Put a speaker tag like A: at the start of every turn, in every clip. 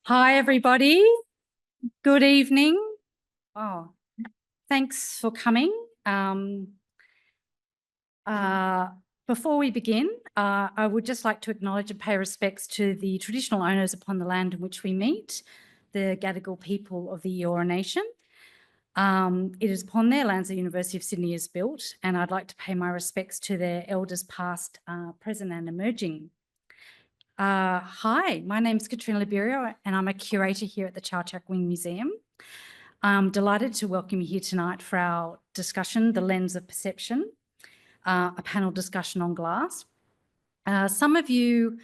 A: Hi, everybody. Good evening. Oh, thanks for coming. Before we begin, I would just like to acknowledge and pay respects to the traditional owners upon the land in which we meet, the Gadigal people of the Eora Nation. It is upon their lands the University of Sydney is built, and I'd like to pay my respects to their elders past, present and emerging. Hi, my name is Katrina Liberou and I'm a curator here at the Chak Wing Museum. I'm delighted to welcome you here tonight for our discussion, The Lens of Perception, a panel discussion on glass. Some of you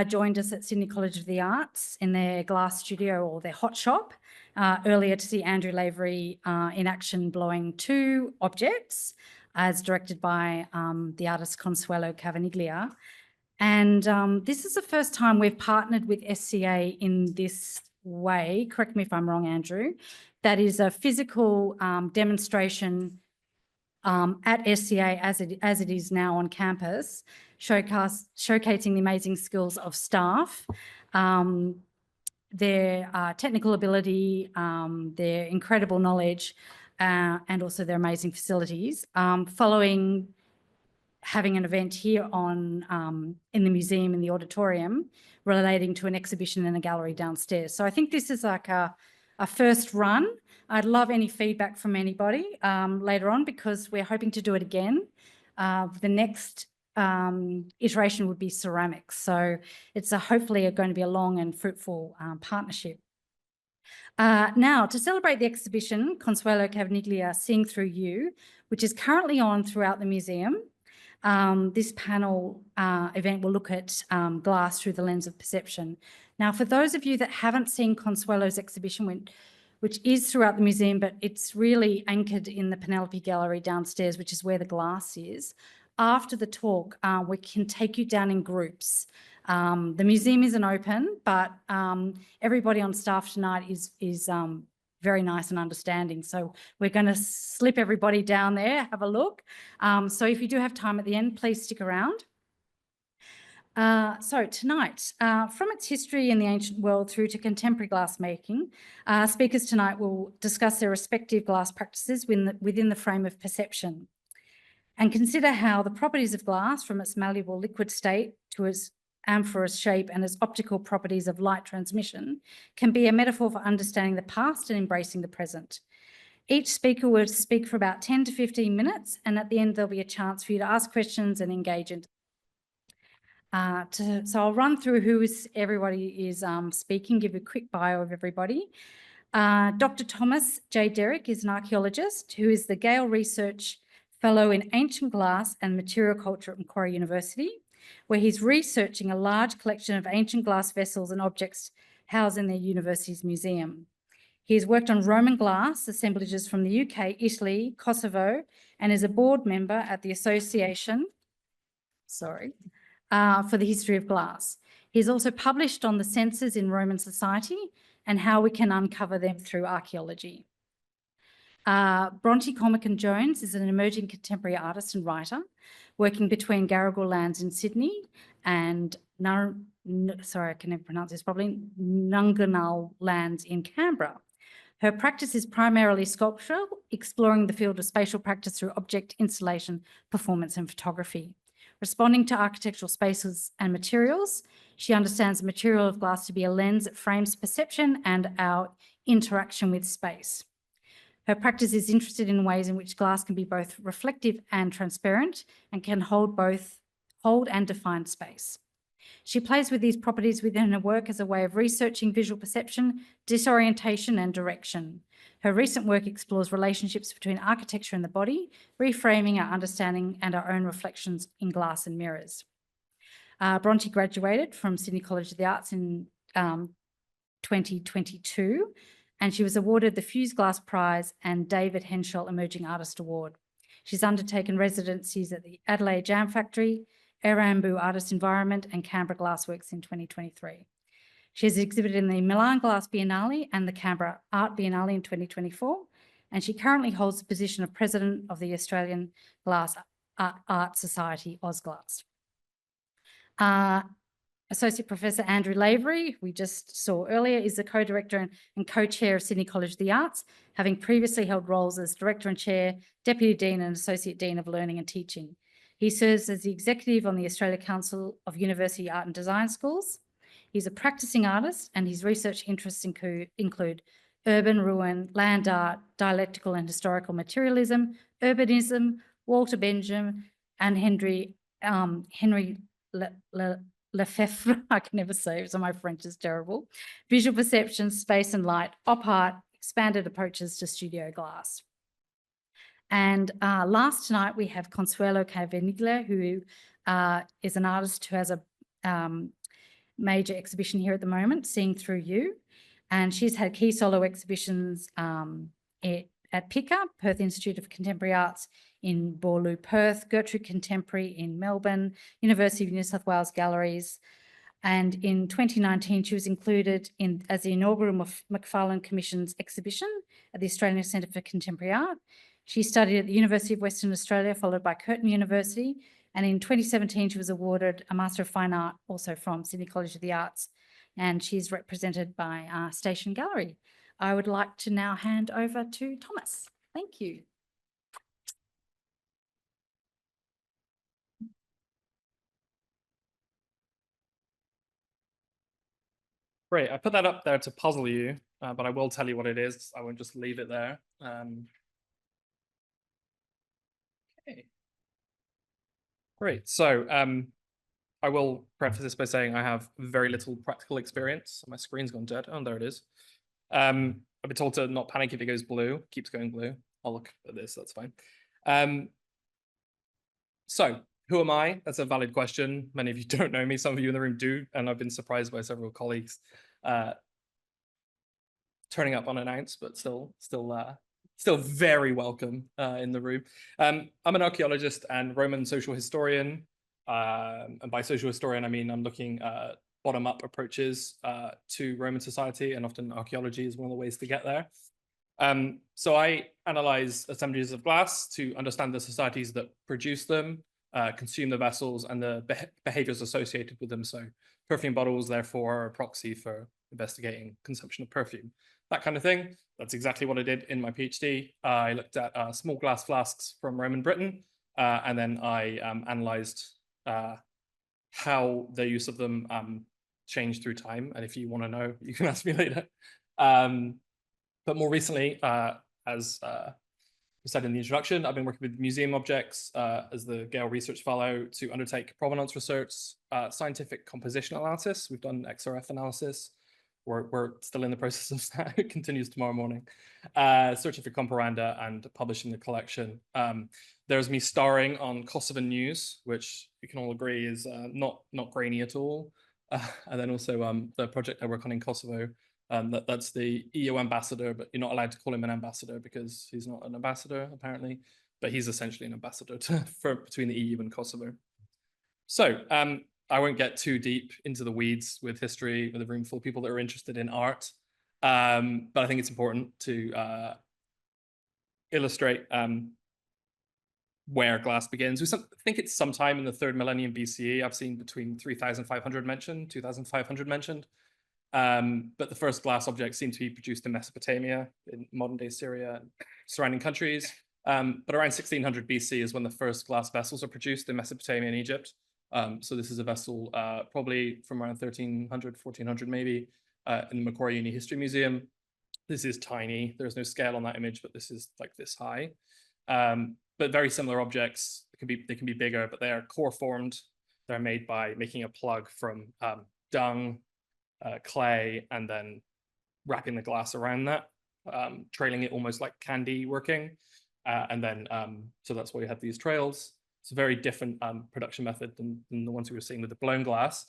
A: joined us at Sydney College of the Arts in their glass studio or their hot shop earlier to see Andrew Lavery in action blowing two objects as directed by the artist Consuelo Cavaniglia. And this is the first time we've partnered with SCA in this way. Correct me if I'm wrong, Andrew. That is a physical demonstration at SCA as it is now on campus, showcasing the amazing skills of staff, their technical ability, their incredible knowledge, and also their amazing facilities. Following having an event here on in the museum in the auditorium relating to an exhibition in a gallery downstairs. So I think this is like a first run. I'd love any feedback from anybody later on because we're hoping to do it again. The next iteration would be ceramics. So it's hopefully going to be a long and fruitful partnership. Now, to celebrate the exhibition, Consuelo Cavaniglia, Seeing Through You, which is currently on throughout the museum, this panel event will look at glass through the lens of perception. Now, for those of you that haven't seen Consuelo's exhibition, which is throughout the museum, but it's really anchored in the Penelope Gallery downstairs, which is where the glass is, after the talk, we can take you down in groups. The museum isn't open, but everybody on staff tonight is very nice and understanding. So we're going to slip everybody down there, have a look. So if you do have time at the end, please stick around. So tonight, from its history in the ancient world through to contemporary glassmaking, speakers tonight will discuss their respective glass practices within the frame of perception and consider how the properties of glass, from its malleable liquid state to its amorphous shape and its optical properties of light transmission, can be a metaphor for understanding the past and embracing the present. Each speaker will speak for about 10 to 15 minutes, and at the end there'll be a chance for you to ask questions and engage in. So I'll run through who everybody is speaking, give a quick bio of everybody. Dr. Thomas J. Derrick is an archaeologist who is the Gale Research Fellow in Ancient Glass and Material Culture at Macquarie University, where he's researching a large collection of ancient glass vessels and objects housed in their university's museum. He has worked on Roman glass assemblages from the UK, Italy, Kosovo, and is a board member at the Association for the History of Glass. He's also published on the senses in Roman society and how we can uncover them through archaeology. Bronte Cormican-Jones is an emerging contemporary artist and writer working between Garigal lands in Sydney and sorry, I can never pronounce this properly, Nunganal lands in Canberra. Her practice is primarily sculptural, exploring the field of spatial practice through object installation, performance and photography. Responding to architectural spaces and materials, she understands the material of glass to be a lens that frames perception and our interaction with space. Her practice is interested in ways in which glass can be both reflective and transparent and can hold and define space. She plays with these properties within her work as a way of researching visual perception, disorientation and direction. Her recent work explores relationships between architecture and the body, reframing our understanding and our own reflections in glass and mirrors. Bronte graduated from Sydney College of the Arts in 2022, and she was awarded the Fuse Glass Prize and David Henschel Emerging Artist Award. She's undertaken residencies at the Adelaide Jam Factory, Erambu Artist Environment and Canberra Glassworks in 2023. She has exhibited in the Milan Glass Biennale and the Canberra Art Biennale in 2024, and she currently holds the position of President of the Australian Glass Art Society, Ausglass. Associate Professor Andrew Lavery, we just saw earlier, is the co-director and co-chair of Sydney College of the Arts, having previously held roles as Director and Chair, Deputy Dean and Associate Dean of Learning and Teaching. He serves as the Executive on the Australia Council of University Art and Design Schools. He's a practicing artist and his research interests include urban ruin, land art, dialectical and historical materialism, urbanism, Walter Benjamin and Henry Lefebvre, I can never say it, so my French is terrible. Visual perception, space and light, op art, expanded approaches to studio glass. And last tonight we have Consuelo Cavaniglia, who is an artist who has a major exhibition here at the moment, Seeing Through You. And she's had key solo exhibitions at PICA, Perth Institute of Contemporary Arts in Boorloo, Perth, Gertrude Contemporary in Melbourne, University of New South Wales Galleries. And in 2019, she was included as the inaugural Macfarlane Commission's exhibition at the Australian Centre for Contemporary Art. She studied at the University of Western Australia, followed by Curtin University. And in 2017, she was awarded a Master of Fine Art, also from Sydney College of the Arts. And she's represented by Station Gallery. I would like to now hand over to Thomas. Thank you.
B: Great, I put that up there to puzzle you, but I will tell you what it is. I won't just leave it there. Okay. Great, so I will preface this by saying I have very little practical experience. My screen's gone dead. Oh, there it is. I've been told to not panic if it goes blue. Keeps going blue. I'll look at this, that's fine. So who am I? That's a valid question. Many of you don't know me. Some of you in the room do, and I've been surprised by several colleagues turning up unannounced, but still very welcome in the room. I'm an archaeologist and Roman social historian. And by social historian, I mean I'm looking at bottom-up approaches to Roman society, and often archaeology is one of the ways to get there. So I analyze assemblies of glass to understand the societies that produce them, consume the vessels, and the behaviors associated with them. So perfume bottles, therefore, are a proxy for investigating consumption of perfume, that kind of thing. That's exactly what I did in my PhD. I looked at small glass flasks from Roman Britain, and then I analyzed how the use of them changed through time. And if you want to know, you can ask me later. But more recently, as said in the introduction, I've been working with museum objects as the Gale Research Fellow to undertake provenance research, scientific composition analysis. We've done XRF analysis. We're still in the process of that. It continues tomorrow morning. Searching for comparanda and publishing the collection. There's me starring on Kosovan News, which we can all agree is not grainy at all. And then also the project I work on in Kosovo. That's the EU ambassador, but you're not allowed to call him an ambassador because he's not an ambassador, apparently. But he's essentially an ambassador between the EU and Kosovo. So I won't get too deep into the weeds with history with a room full of people that are interested in art. But I think it's important to illustrate where glass begins. We think it's sometime in the 3rd millennium BCE. I've seen between 3,500 mentioned, 2,500 mentioned. But the first glass objects seem to be produced in Mesopotamia, in modern-day Syria and surrounding countries. But around 1600 BC is when the first glass vessels are produced in Mesopotamia and Egypt. So this is a vessel probably from around 1300, 1400 maybe, in the Macquarie Uni History Museum. This is tiny. There's no scale on that image, but this is like this high. But very similar objects. They can be bigger, but they are core formed. They're made by making a plug from dung, clay, and then wrapping the glass around that, trailing it almost like candy working. And then, so that's why you have these trails. It's a very different production method than the ones we were seeing with the blown glass.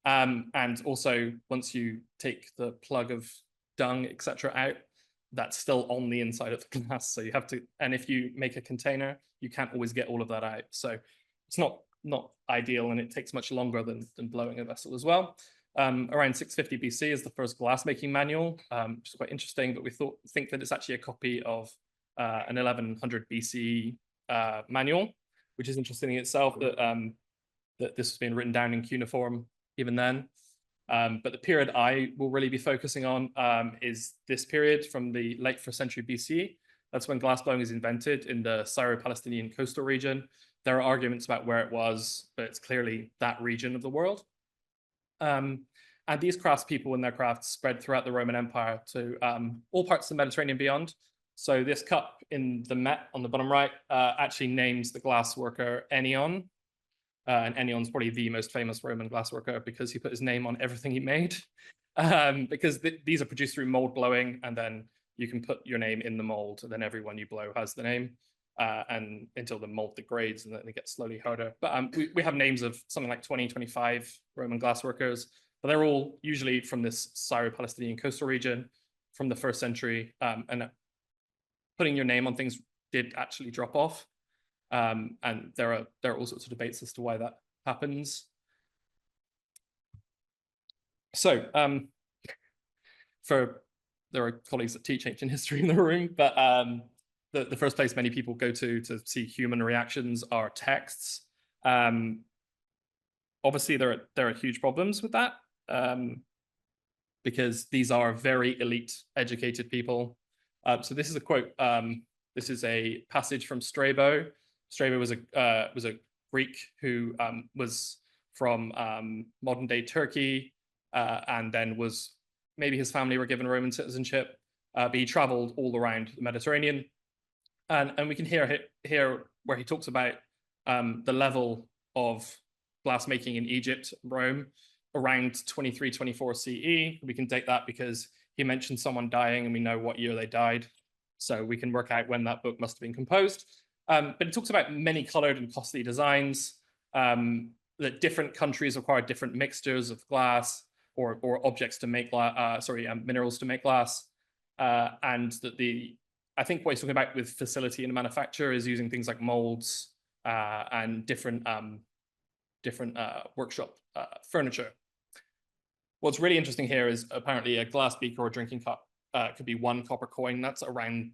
B: And also, once you take the plug of dung, etc., out, that's still on the inside of the glass. So you have to, and if you make a container, you can't always get all of that out. So it's not ideal, and it takes much longer than blowing a vessel as well. Around 650 BC is the first glassmaking manual, which is quite interesting, but we think that it's actually a copy of an 1100 BC manual, which is interesting in itself, that this has been written down in cuneiform even then. But the period I will really be focusing on is this period from the late 1st century BCE. That's when glassblowing is invented in the Syro-Palestinian coastal region. There are arguments about where it was, but it's clearly that region of the world. And these craftspeople and their crafts spread throughout the Roman Empire to all parts of the Mediterranean and beyond. So this cup in the Met on the bottom right actually names the glass worker Ennion. And Ennion's probably the most famous Roman glassworker because he put his name on everything he made. Because these are produced through mold blowing, and then you can put your name in the mold, and then everyone you blow has the name, and until the mold degrades and then it gets slowly harder. But we have names of something like 20, 25 Roman glassworkers, but they're all usually from this Syro-Palestinian coastal region from the 1st century, and putting your name on things did actually drop off. And there are all sorts of debates as to why that happens. So there are colleagues that teach ancient history in the room, but the first place many people go to see human reactions are texts. Obviously, there are huge problems with that because these are very elite, educated people. So this is a quote. This is a passage from Strabo. Strabo was a Greek who was from modern day Turkey, and then maybe his family were given Roman citizenship, but he traveled all around the Mediterranean. And we can hear where he talks about the level of glassmaking in Egypt, Rome, around 23, 24 CE. We can date that because he mentioned someone dying and we know what year they died. So we can work out when that book must have been composed. But it talks about many colored and costly designs, that different countries require different mixtures of glass or objects to make minerals to make glass. And that I think what he's talking about with facility in manufacture is using things like molds and different workshop furniture. What's really interesting here is apparently a glass beaker or drinking cup could be 1 copper coin. That's around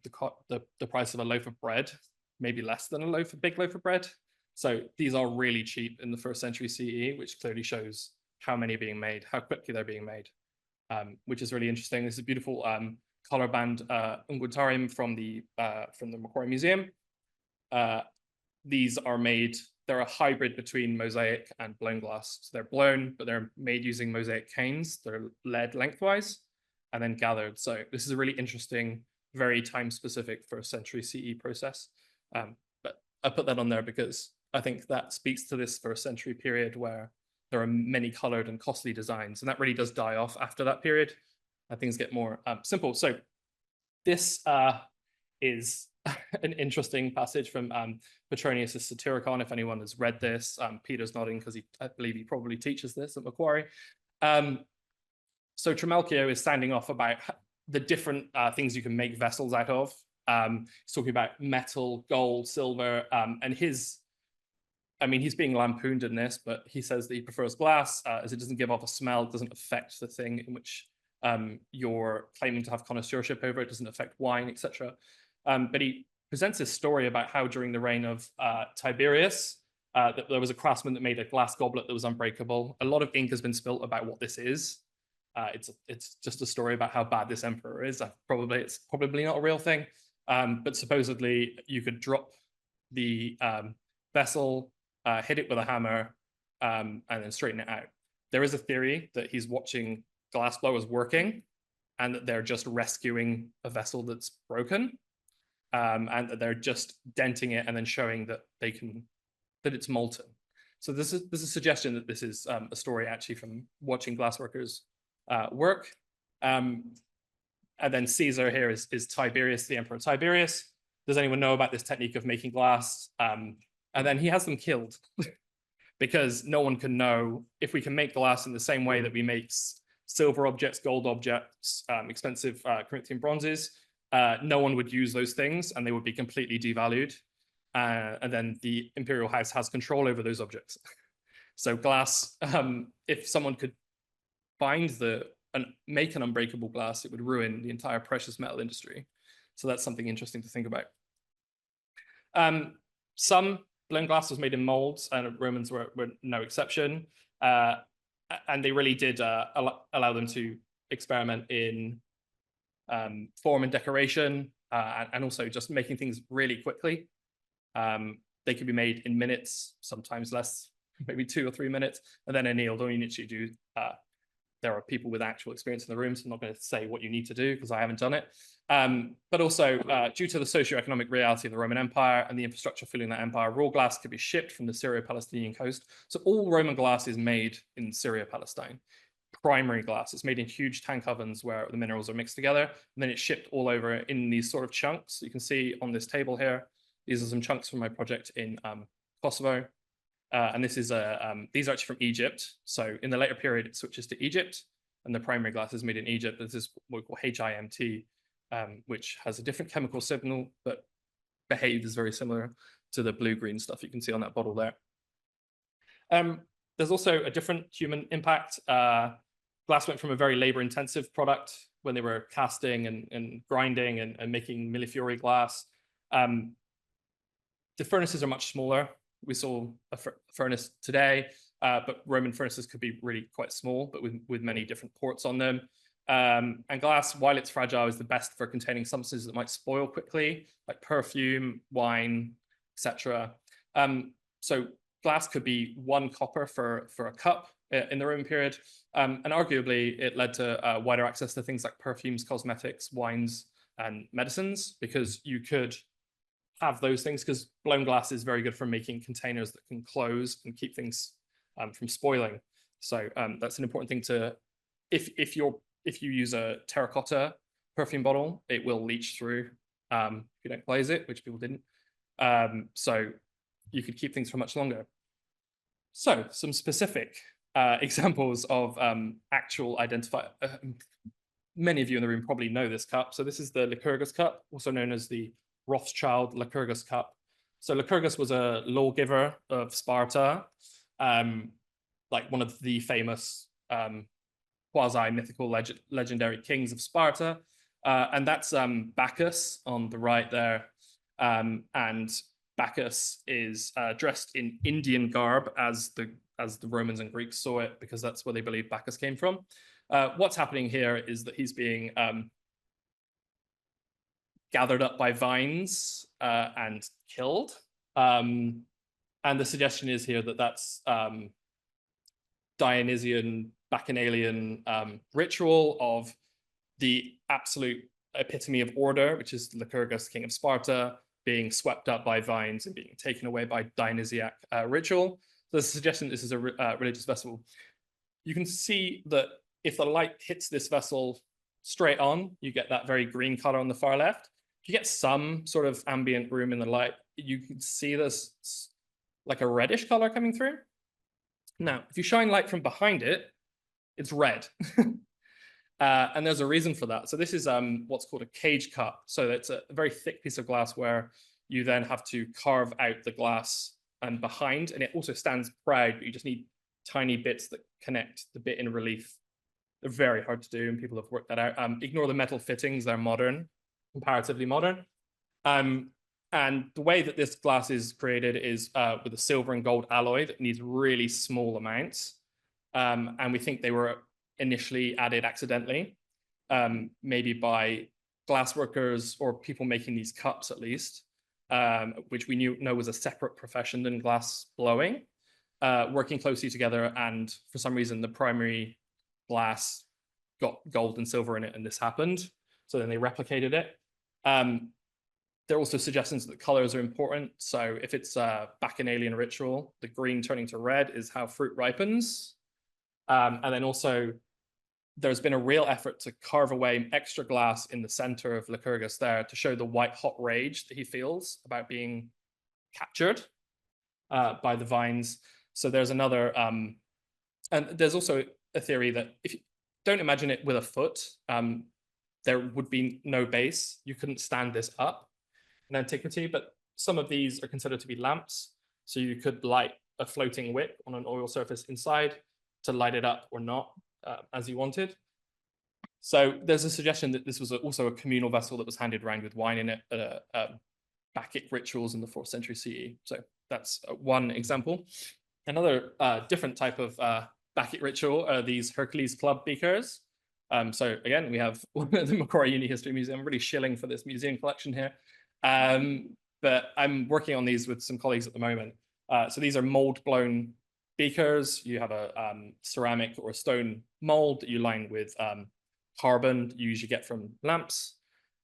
B: the price of a loaf of bread, maybe less than a big loaf of bread. So these are really cheap in the 1st century CE, which clearly shows how many are being made, how quickly they're being made, which is really interesting. This is a beautiful color band unguentarium from the Macquarie Museum. These are made, they're a hybrid between mosaic and blown glass. So they're blown, but they're made using mosaic canes. They're led lengthwise and then gathered. So this is a really interesting, very time-specific 1st century CE process. But I put that on there because I think that speaks to this 1st century period where there are many colored and costly designs, and that really does die off after that period. And things get more simple. So this is an interesting passage from Petronius' Satyricon, if anyone has read this. Peter's nodding because I believe he probably teaches this at Macquarie. So Trimalchio is sounding off about the different things you can make vessels out of. He's talking about metal, gold, silver, and he's being lampooned in this, but he says that he prefers glass as it doesn't give off a smell, it doesn't affect the thing in which you're claiming to have connoisseurship over, it doesn't affect wine, etc. But he presents this story about how during the reign of Tiberius, that there was a craftsman that made a glass goblet that was unbreakable. A lot of ink has been spilt about what this is. It's just a story about how bad this emperor is. It's probably not a real thing, but supposedly you could drop the vessel, hit it with a hammer, and then straighten it out. There is a theory that he's watching glassblowers working and that they're just rescuing a vessel that's broken, and that they're just denting it and then showing that that it's molten. So this is a suggestion that this is a story actually from watching glassworkers work. And then Caesar here is Tiberius, the Emperor Tiberius. Does anyone know about this technique of making glass? And then he has them killed because no one can know if we can make glass in the same way that we make silver objects, gold objects, expensive Corinthian bronzes. No one would use those things and they would be completely devalued. And then the imperial house has control over those objects. So glass, if someone could find and make an unbreakable glass, it would ruin the entire precious metal industry. So that's something interesting to think about. Some blown glass was made in molds, and Romans were no exception. and they really did allow them to experiment in form and decoration, and also just making things really quickly. They could be made in minutes, sometimes less, maybe 2 or 3 minutes, and then annealed. All you need to do, there are people with actual experience in the room, so I'm not going to say what you need to do because I haven't done it. But also, due to the socioeconomic reality of the Roman Empire and the infrastructure filling that empire, raw glass could be shipped from the Syro-Palestinian coast. So all Roman glass is made in Syria-Palestine. Primary glass, it's made in huge tank ovens where the minerals are mixed together, and then it's shipped all over in these sort of chunks. You can see on this table here, these are some chunks from my project in Kosovo. And this is these are actually from Egypt. So in the later period, it switches to Egypt, and the primary glass is made in Egypt. This is what we call HIMT, which has a different chemical signal, but behaves very similar to the blue-green stuff you can see on that bottle there. There's also a different human impact. Glass went from a very labor-intensive product when they were casting and grinding and making millefiori glass. The furnaces are much smaller. We saw a furnace today, but Roman furnaces could be really quite small, but with many different ports on them. And glass, while it's fragile, is the best for containing substances that might spoil quickly, like perfume, wine, etc. So glass could be 1 copper for a cup in the Roman period, and arguably it led to wider access to things like perfumes, cosmetics, wines, and medicines, because you could have those things, because blown glass is very good for making containers that can close and keep things from spoiling. So that's an important thing to, if you use a terracotta perfume bottle, it will leach through if you don't glaze it, which people didn't. So you could keep things for much longer. So some specific examples of actual identified. Many of you in the room probably know this cup. So this is the Lycurgus cup, also known as the Rothschild Lycurgus cup. So Lycurgus was a lawgiver of Sparta, like one of the famous quasi-mythical legendary kings of Sparta. And that's Bacchus on the right there. And Bacchus is dressed in Indian garb as the Romans and Greeks saw it, because that's where they believe Bacchus came from. What's happening here is that he's being gathered up by vines and killed. And the suggestion is here that that's Dionysian, Bacchanalian ritual of the absolute epitome of order, which is Lycurgus, king of Sparta, being swept up by vines and being taken away by Dionysiac ritual. So the suggestion this is a religious vessel. You can see that if the light hits this vessel straight on, you get that very green color on the far left. If you get some sort of ambient room in the light, you can see this like a reddish color coming through. Now, if you shine light from behind it, it's red. And there's a reason for that. So this is what's called a cage cup. So it's a very thick piece of glass where you then have to carve out the glass and behind, and it also stands proud, but you just need tiny bits that connect the bit in relief. They're very hard to do, and people have worked that out. Ignore the metal fittings, they're modern, comparatively modern. And the way that this glass is created is with a silver and gold alloy that needs really small amounts. And we think they were initially added accidentally, maybe by glass workers or people making these cups at least, which we know was a separate profession than glass blowing, working closely together. And for some reason, the primary glass got gold and silver in it, and this happened. So then they replicated it. There are also suggestions that colors are important. So if it's a Bacchanalian ritual, the green turning to red is how fruit ripens. And then also, there's been a real effort to carve away extra glass in the center of Lycurgus there to show the white hot rage that he feels about being captured by the vines. So there's another, and there's also a theory that if you don't imagine it with a foot, there would be no base. You couldn't stand this up in antiquity, but some of these are considered to be lamps. So you could light a floating wick on an oil surface inside to light it up or not as you wanted. So there's a suggestion that this was also a communal vessel that was handed around with wine in it at Bacchic rituals in the 4th century CE. So that's one example. Another different type of Bacchic ritual are these Hercules Club beakers. So again, we have the Macquarie Uni History Museum. I'm really shilling for this museum collection here. But I'm working on these with some colleagues at the moment. So these are mold-blown beakers. You have a ceramic or a stone mold that you line with carbon you usually get from lamps.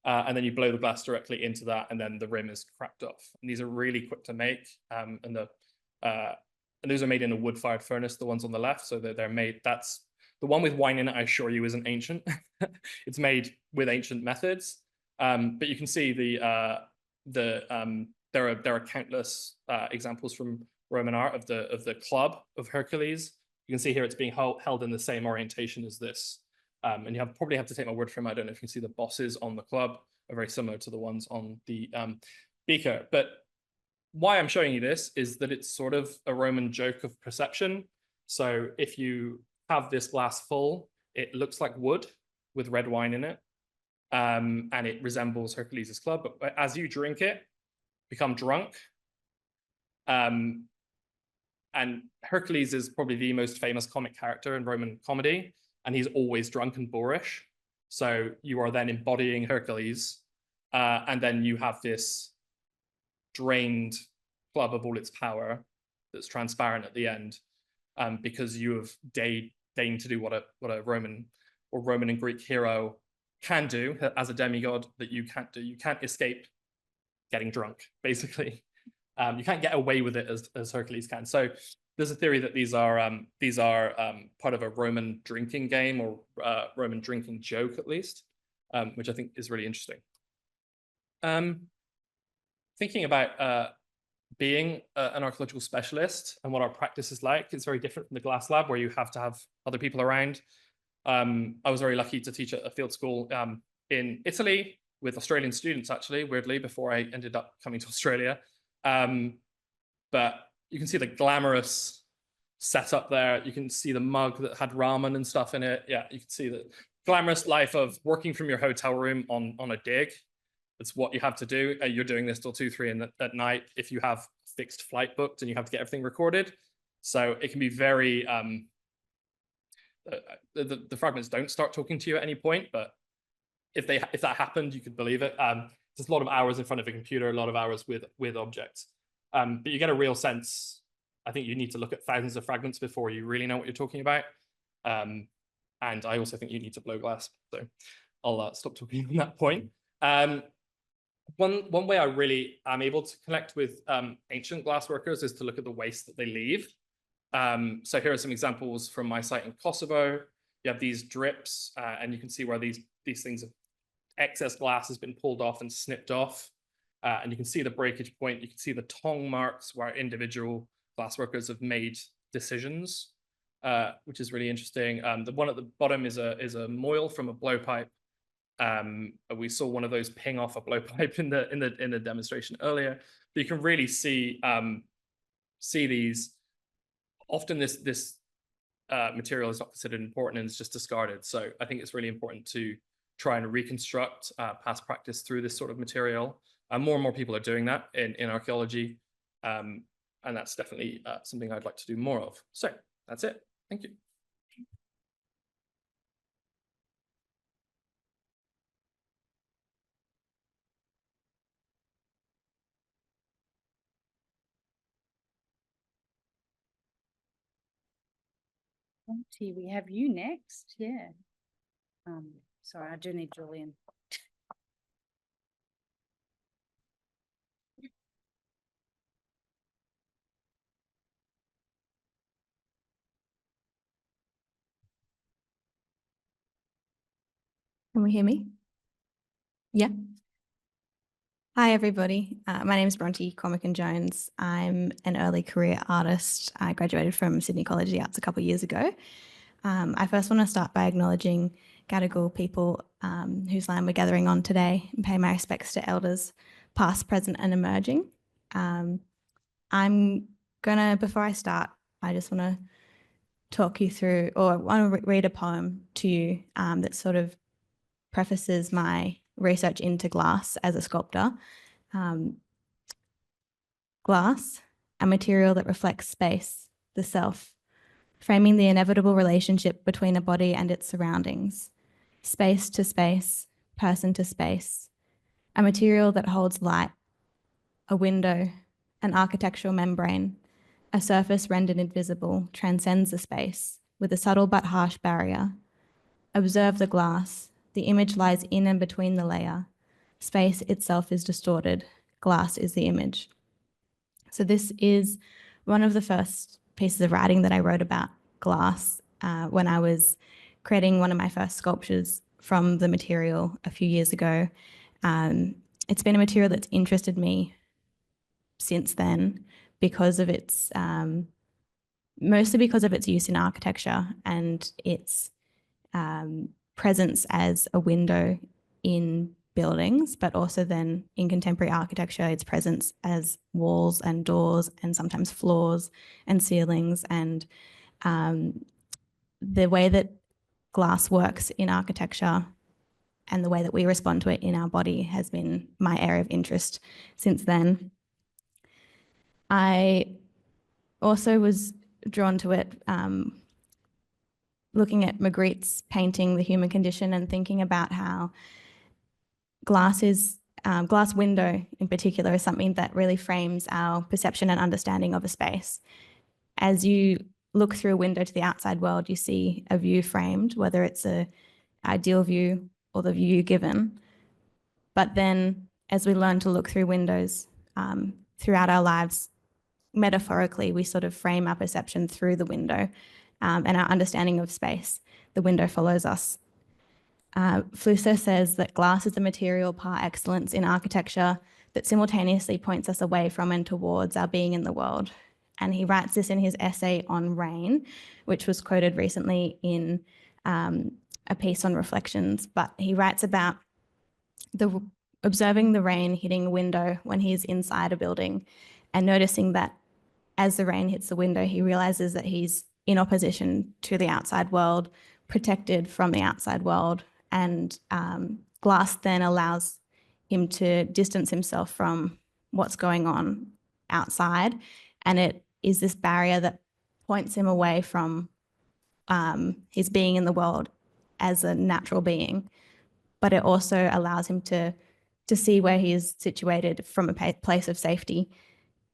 B: And then you blow the glass directly into that, and then the rim is cracked off. And these are really quick to make. And those are made in a wood-fired furnace, the ones on the left. So they're made, that's the one with wine in it, I assure you, isn't ancient. It's made with ancient methods. But you can see there are countless examples from Roman art of the club of Hercules. You can see here it's being held in the same orientation as this. And you probably have to take my word for it. I don't know if you can see the bosses on the club are very similar to the ones on the beaker. But why I'm showing you this is that it's sort of a Roman joke of perception. So if you have this glass full, it looks like wood with red wine in it. And it resembles Hercules' club. But as you drink it, become drunk. And Hercules is probably the most famous comic character in Roman comedy. And he's always drunk and boorish. So you are then embodying Hercules. And then you have this drained club of all its power that's transparent at the end, because you have deigned to do what a Roman and Greek hero can do as a demigod that you can't do. You can't escape getting drunk, basically. You can't get away with it as Hercules can. So there's a theory that these are part of a Roman drinking game, or Roman drinking joke, at least, which I think is really interesting. Thinking about being an archaeological specialist and what our practice is like, it's very different from the glass lab where you have to have other people around. I was very lucky to teach at a field school in Italy with Australian students, actually, weirdly, before I ended up coming to Australia. But you can see the glamorous setup there. You can see the mug that had ramen and stuff in it. Yeah, you can see the glamorous life of working from your hotel room on a dig. That's what you have to do. You're doing this till 2, 3 at night if you have fixed flight booked and you have to get everything recorded. So it can be very, the fragments don't start talking to you at any point, but if that happened, you could believe it. There's a lot of hours in front of a computer, a lot of hours with objects. But you get a real sense. I think you need to look at thousands of fragments before you really know what you're talking about. And I also think you need to blow glass. So I'll stop talking on that point. One way I really am able to connect with ancient glass workers is to look at the waste that they leave. So here are some examples from my site in Kosovo. You have these drips, and you can see where these things of excess glass has been pulled off and snipped off. And you can see the breakage point. You can see the tongue marks where individual glass workers have made decisions, which is really interesting. The one at the bottom is a moil from a blowpipe. We saw one of those ping off a blowpipe in the demonstration earlier. But you can really see these. Often this material is not considered important and it's just discarded. So I think it's really important to try and reconstruct past practice through this sort of material. More and more people are doing that in archaeology. And that's definitely something I'd like to do more of. So that's it. Thank you.
A: Bronte, we have you next. Yeah. Sorry, I do need Julian.
C: Can we hear me? Yeah. Hi, everybody. My name is Bronte Cormican-Jones. I'm an early career artist. I graduated from Sydney College of the Arts a couple of years ago. I first want to start by acknowledging Gadigal people whose land we're gathering on today and pay my respects to elders past, present and emerging. Before I start, I just want to talk you through, or I want to read a poem to you that sort of prefaces my research into glass as a sculptor. Glass, a material that reflects space, the self, framing the inevitable relationship between a body and its surroundings, space to space, person to space, a material that holds light, a window, an architectural membrane, a surface rendered invisible, transcends the space with a subtle but harsh barrier. Observe the glass. The image lies in and between the layer. Space itself is distorted. Glass is the image. So this is one of the first pieces of writing that I wrote about glass when I was creating one of my first sculptures from the material a few years ago. It's been a material that's interested me since then because of its, mostly because of its use in architecture and its presence as a window in buildings, but also then in contemporary architecture, its presence as walls and doors and sometimes floors and ceilings, and the way that glass works in architecture and the way that we respond to it in our body has been my area of interest since then. I also was drawn to it looking at Magritte's painting The Human Condition and thinking about how glass window in particular is something that really frames our perception and understanding of a space. As you look through a window to the outside world, you see a view framed, whether it's an ideal view or the view you're given. But then as we learn to look through windows throughout our lives, metaphorically, we sort of frame our perception through the window and our understanding of space. The window follows us. Flusser says that glass is a material par excellence in architecture that simultaneously points us away from and towards our being in the world. And he writes this in his essay on rain, which was quoted recently in a piece on reflections. But he writes about observing the rain hitting a window when he is inside a building and noticing that as the rain hits the window, he realizes that he's in opposition to the outside world, protected from the outside world. And glass then allows him to distance himself from what's going on outside. And it is this barrier that points him away from his being in the world as a natural being. But it also allows him to see where he is situated from a place of safety.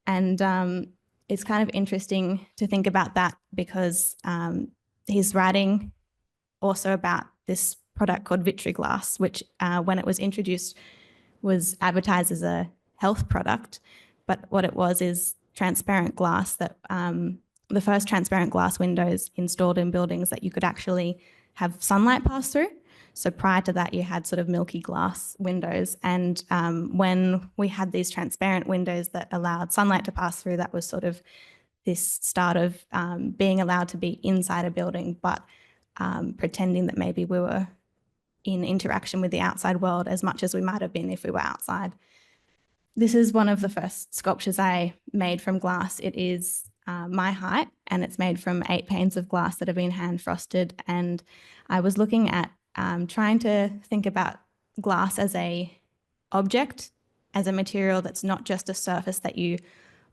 C: And it's kind of interesting to think about that because he's writing also about this product called Vitri-Glass, which when it was introduced was advertised as a health product. But what it was is transparent glass that the first transparent glass windows installed in buildings that you could actually have sunlight pass through. So prior to that, you had sort of milky glass windows. And when we had these transparent windows that allowed sunlight to pass through, that was sort of this start of being allowed to be inside a building, but pretending that maybe we were in interaction with the outside world as much as we might have been if we were outside. This is one of the first sculptures I made from glass. It is my height, and it's made from 8 panes of glass that have been hand frosted. And I was looking at trying to think about glass as a object, as a material that's not just a surface that you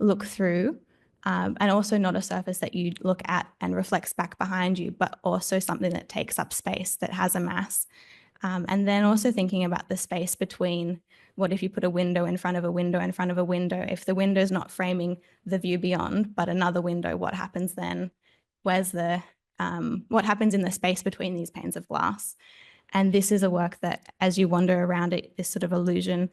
C: look through, and also not a surface that you look at and reflects back behind you, but also something that takes up space, that has a mass. And then also thinking about the space between, what if you put a window in front of a window in front of a window? If the window is not framing the view beyond, but another window, what happens then? Where's the, what happens in the space between these panes of glass? And this is a work that, as you wander around it, this sort of illusion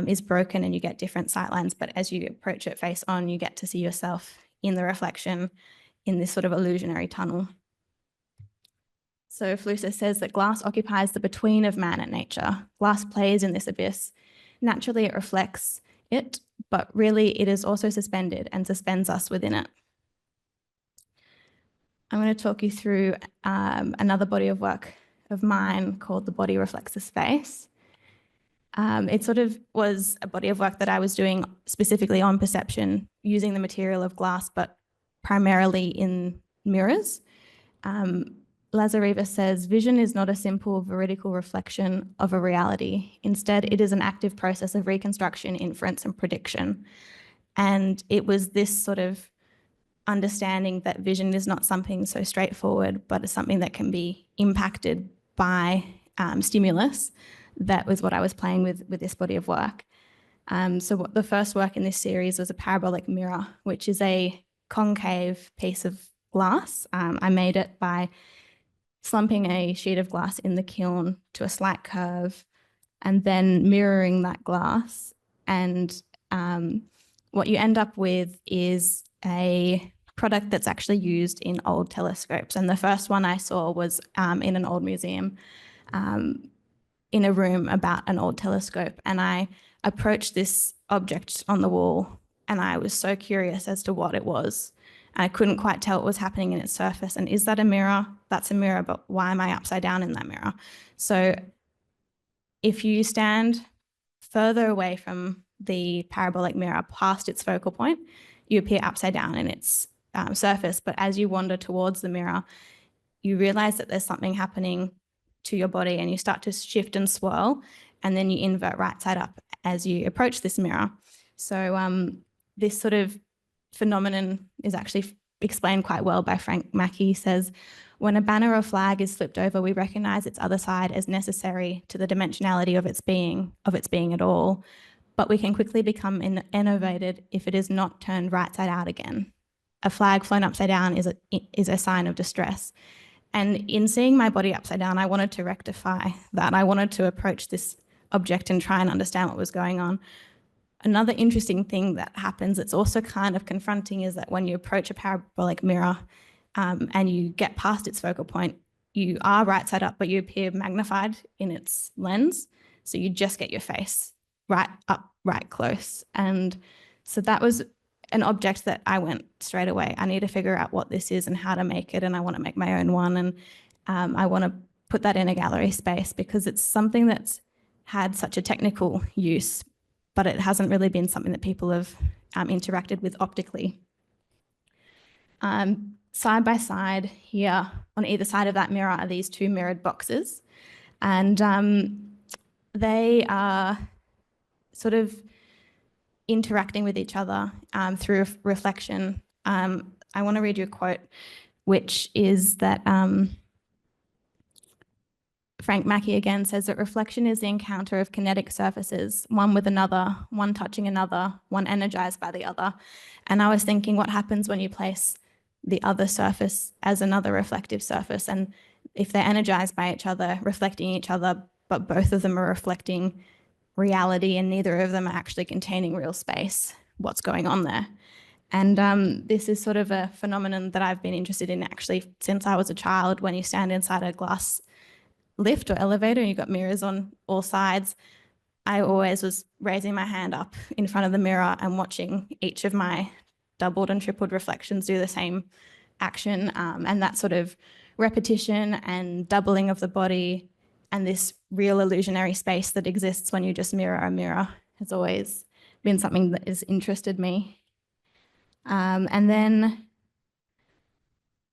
C: is broken and you get different sightlines. But as you approach it face on, you get to see yourself in the reflection in this sort of illusionary tunnel. So Flusser says that glass occupies the between of man and nature. Glass plays in this abyss. Naturally, it reflects it, but really it is also suspended and suspends us within it. I'm going to talk you through another body of work of mine called The Body Reflects the Space. It sort of was a body of work that I was doing specifically on perception, using the material of glass, but primarily in mirrors. Lazareва says, vision is not a simple veridical reflection of a reality. Instead, it is an active process of reconstruction, inference, and prediction. And it was this sort of understanding that vision is not something so straightforward, but it's something that can be impacted by stimulus. That was what I was playing with this body of work. So the first work in this series was a parabolic mirror, which is a concave piece of glass. I made it by slumping a sheet of glass in the kiln to a slight curve and then mirroring that glass. And what you end up with is a product that's actually used in old telescopes. And the first one I saw was in an old museum in a room about an old telescope. And I approached this object on the wall and I was so curious as to what it was. I couldn't quite tell what was happening in its surface. And is that a mirror? That's a mirror, but why am I upside down in that mirror? So if you stand further away from the parabolic mirror past its focal point, you appear upside down in its surface. But as you wander towards the mirror, you realize that there's something happening to your body and you start to shift and swirl, and then you invert right side up as you approach this mirror. So this sort of phenomenon is actually explained quite well by Frank Mackey. He says, when a banner or flag is flipped over, we recognize its other side as necessary to the dimensionality of its being at all. But we can quickly become enervated if it is not turned right side out again. A flag flown upside down is a sign of distress. And in seeing my body upside down, I wanted to rectify that. I wanted to approach this object and try and understand what was going on. Another interesting thing that happens that's also kind of confronting is that when you approach a parabolic mirror and you get past its focal point, you are right side up, but you appear magnified in its lens. So you just get your face right up, right close. And so that was an object that I went straight away. I need to figure out what this is and how to make it. And I want to make my own one. And I want to put that in a gallery space because it's something that's had such a technical use, but it hasn't really been something that people have interacted with optically. Side by side here, on either side of that mirror are these two mirrored boxes. And they are sort of interacting with each other through reflection. I want to read you a quote, which is that Frank Mackey again says that reflection is the encounter of kinetic surfaces, one with another, one touching another, one energized by the other. And I was thinking, what happens when you place the other surface as another reflective surface? And if they're energized by each other, reflecting each other, but both of them are reflecting reality and neither of them are actually containing real space, what's going on there? And this is sort of a phenomenon that I've been interested in actually since I was a child. When you stand inside a glass lift or elevator and you've got mirrors on all sides, I always was raising my hand up in front of the mirror and watching each of my doubled and tripled reflections do the same action. And that sort of repetition and doubling of the body and this real illusionary space that exists when you just mirror a mirror has always been something that has interested me. And then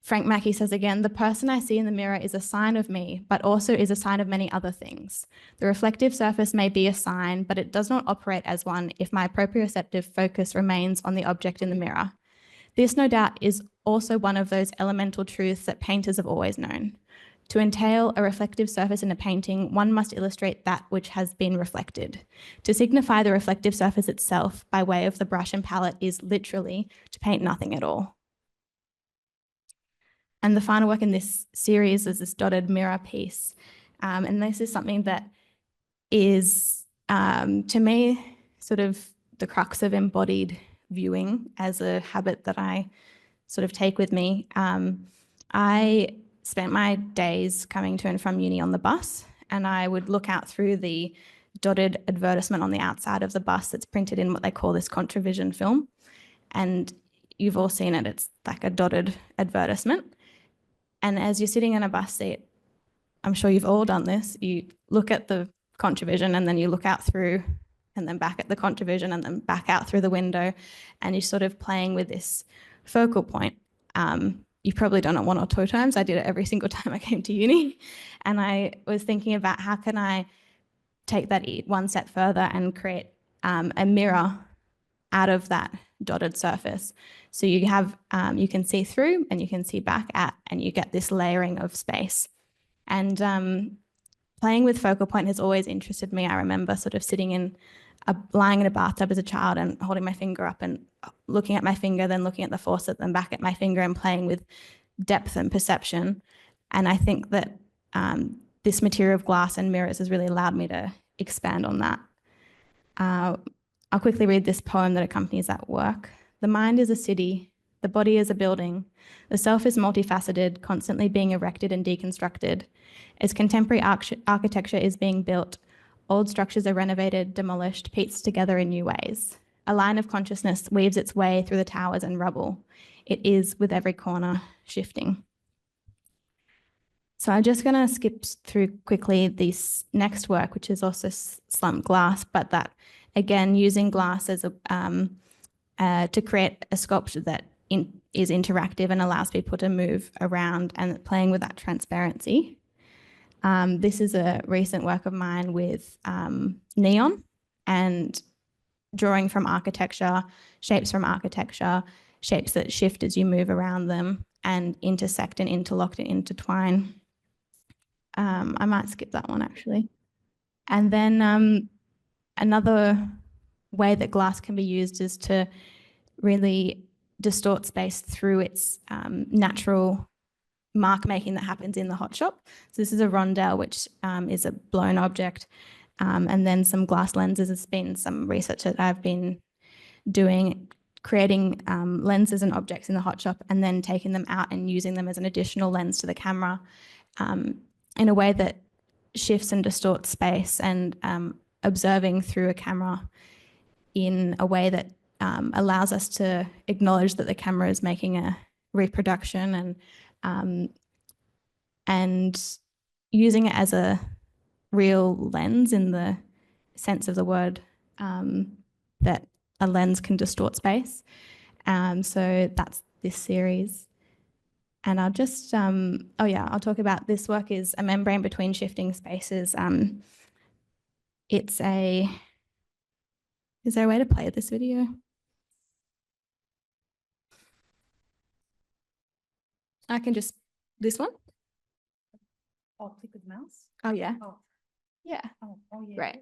C: Frank Mackey says again, the person I see in the mirror is a sign of me, but also is a sign of many other things. The reflective surface may be a sign, but it does not operate as one if my proprioceptive focus remains on the object in the mirror. This, no doubt, is also one of those elemental truths that painters have always known. To entail a reflective surface in a painting, one must illustrate that which has been reflected. To signify the reflective surface itself by way of the brush and palette is literally to paint nothing at all. And the final work in this series is this dotted mirror piece. And this is something that is, to me, sort of the crux of embodied viewing as a habit that I sort of take with me. I spent my days coming to and from uni on the bus, and I would look out through the dotted advertisement on the outside of the bus that's printed in what they call this contravision film. And you've all seen it, it's like a dotted advertisement. And as you're sitting in a bus seat, I'm sure you've all done this, you look at the contravision and then you look out through and then back at the contravision and then back out through the window, and you're sort of playing with this focal point. You've probably done it one or two times. I did it every single time I came to uni. And I was thinking about how can I take that one step further and create a mirror out of that dotted surface. So you have, you can see through and you can see back at, and you get this layering of space. And playing with focal point has always interested me. I remember sort of lying in a bathtub as a child and holding my finger up and looking at my finger, then looking at the faucet, then back at my finger, and playing with depth and perception. And I think that this material of glass and mirrors has really allowed me to expand on that. I'll quickly read this poem that accompanies that work. The mind is a city, the body is a building. The self is multifaceted, constantly being erected and deconstructed. As contemporary architecture is being built, old structures are renovated, demolished, pieced together in new ways. A line of consciousness weaves its way through the towers and rubble. It is, with every corner, shifting. So I'm just going to skip through quickly this next work, which is also slumped glass, but that, again, using glass as to create a sculpture that is interactive and allows people to move around and playing with that transparency. This is a recent work of mine with neon and drawing from architecture, shapes that shift as you move around them and intersect and interlock and intertwine. I might skip that one actually. And then another way that glass can be used is to really distort space through its natural mark making that happens in the hot shop. So this is a rondelle, which is a blown object. And then some glass lenses. Has been some research that I've been doing, creating lenses and objects in the hot shop and then taking them out and using them as an additional lens to the camera in a way that shifts and distorts space, and observing through a camera in a way that allows us to acknowledge that the camera is making a reproduction, and using it as a real lens in the sense of the word, that a lens can distort space. So that's this series. And I'll just, I'll talk about this work is a membrane between shifting spaces. Is there a way to play this video? I can just, this one?
A: Oh, click with the mouse.
C: Oh, yeah.
A: Oh,
C: Yeah.
A: oh, yeah.
C: Right.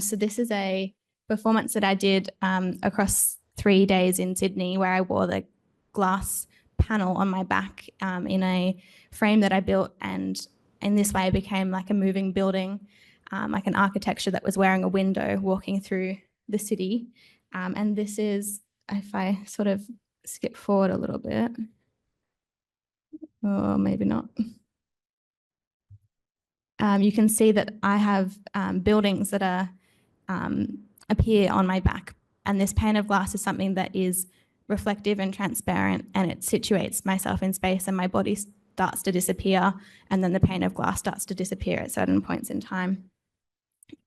C: So this is a performance that I did across 3 days in Sydney, where I wore the glass panel on my back in a frame that I built, and in this way it became like a moving building, like an architecture that was wearing a window walking through the city. And this is, if I sort of skip forward a little bit, or maybe not. You can see that I have buildings that are appear on my back, and this pane of glass is something that is reflective and transparent, and it situates myself in space, and my body starts to disappear, and then the pane of glass starts to disappear at certain points in time.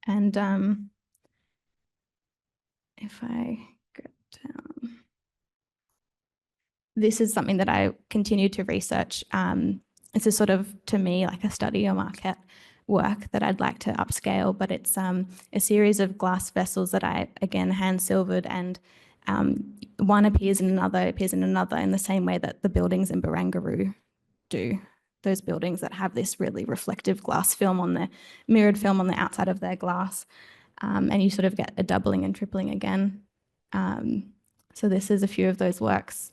C: And if I go down, this is something that I continue to research. It's a sort of, to me, like a study or market work that I'd like to upscale, but it's a series of glass vessels that I, again, hand silvered, and one appears in another, in the same way that the buildings in Barangaroo do. Those buildings that have this really reflective glass film on their, mirrored film on the outside of their glass. And you sort of get a doubling and tripling again. So this is a few of those works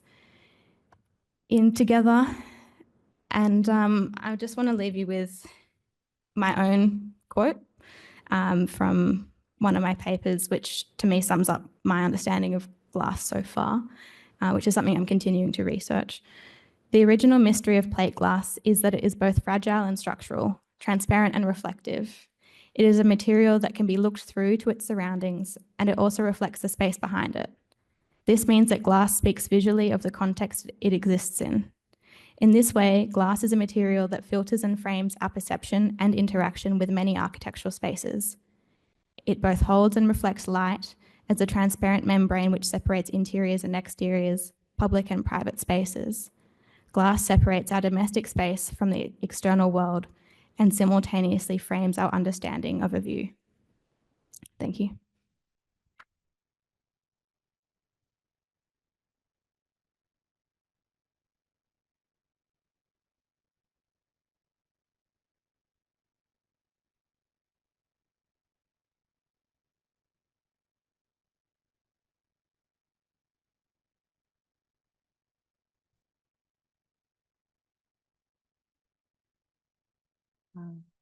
C: in together. And I just want to leave you with my own quote from one of my papers, which to me sums up my understanding of glass so far, which is something I'm continuing to research. The original mystery of plate glass is that it is both fragile and structural, transparent and reflective. It is a material that can be looked through to its surroundings, and it also reflects the space behind it. This means that glass speaks visually of the context it exists in. In this way, glass is a material that filters and frames our perception and interaction with many architectural spaces. It both holds and reflects light as a transparent membrane which separates interiors and exteriors, public and private spaces. Glass separates our domestic space from the external world and simultaneously frames our understanding of a view. Thank you.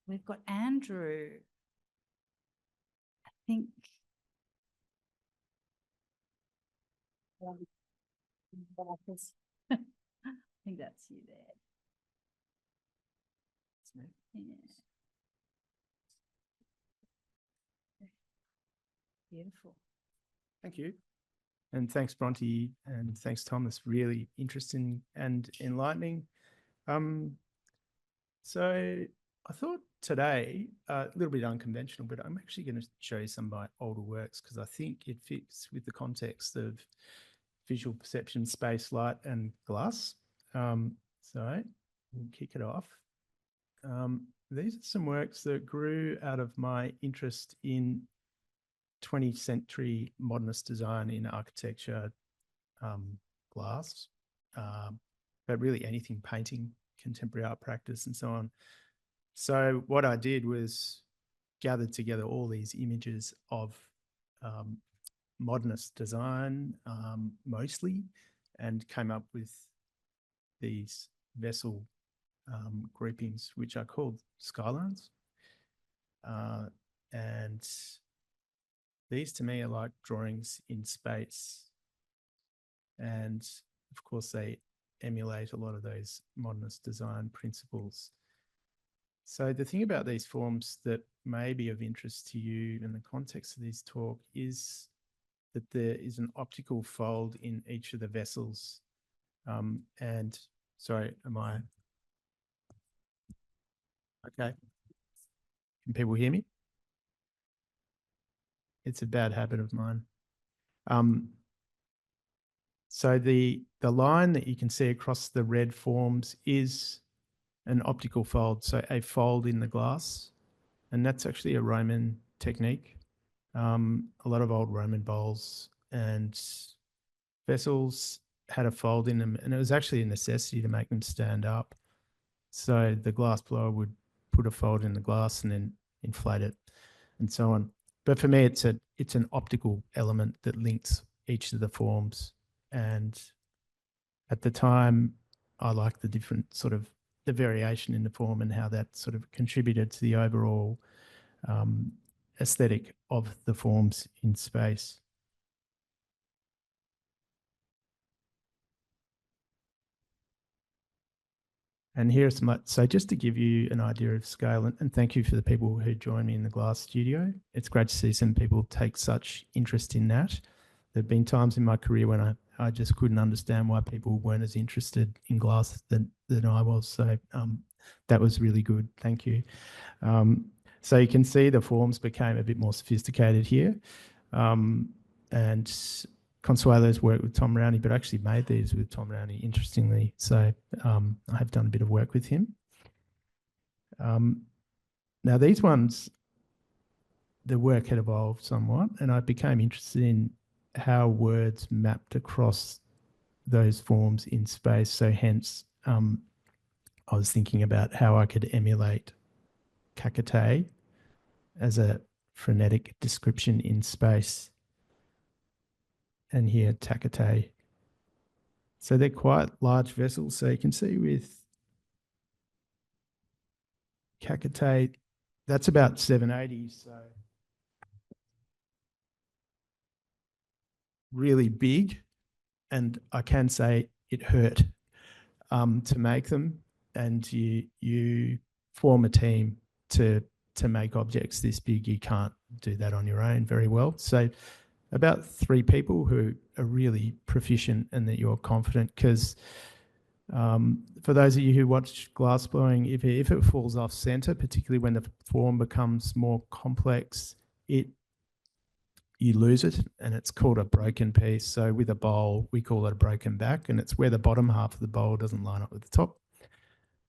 A: We've got Andrew. I think. I think that's you there. Yeah. Beautiful.
D: Thank you. And thanks, Bronte, and thanks, Thomas. Really interesting and enlightening. So I thought today, a little bit unconventional, but I'm actually going to show you some of my older works because I think it fits with the context of visual perception, space, light, and glass. So we'll kick it off. These are some works that grew out of my interest in 20th century modernist design in architecture, glass, but really anything, painting, contemporary art practice, and so on. So what I did was gathered together all these images of modernist design, mostly, and came up with these vessel groupings, which are called skylines. And these to me are like drawings in space. And of course, they emulate a lot of those modernist design principles. So the thing about these forms that may be of interest to you in the context of this talk is that there is an optical fold in each of the vessels. And sorry, am I? Okay. Can people hear me? It's a bad habit of mine. So the line that you can see across the red forms is an optical fold, so a fold in the glass. And that's actually a Roman technique. A lot of old Roman bowls and vessels had a fold in them, and it was actually a necessity to make them stand up. So the glass blower would put a fold in the glass and then inflate it and so on. But for me, it's an optical element that links each of the forms. And at the time, I liked the different sort of the variation in the form and how that sort of contributed to the overall aesthetic of the forms in space. And here's some, so just to give you an idea of scale, and thank you for the people who joined me in the glass studio. It's great to see some people take such interest in that. There have been times in my career when I just couldn't understand why people weren't as interested in glass than I was. So that was really good. Thank you. So you can see the forms became a bit more sophisticated here. And Consuelo's worked with Tom Rowney, but actually made these with Tom Rowney, interestingly. So I have done a bit of work with him. Now these ones, the work had evolved somewhat, and I became interested in how words mapped across those forms in space. So hence, I was thinking about how I could emulate kakate as a phonetic description in space. And here, takate. So they're quite large vessels. So you can see with kakate, that's about 780. So really big. And I can say it hurt to make them. And you form a team to make objects this big. You can't do that on your own very well. So about 3 people who are really proficient and that you're confident, because for those of you who watch glass blowing, if it falls off center, particularly when the form becomes more complex, you lose it, and it's called a broken piece. So with a bowl, we call it a broken back, and it's where the bottom half of the bowl doesn't line up with the top.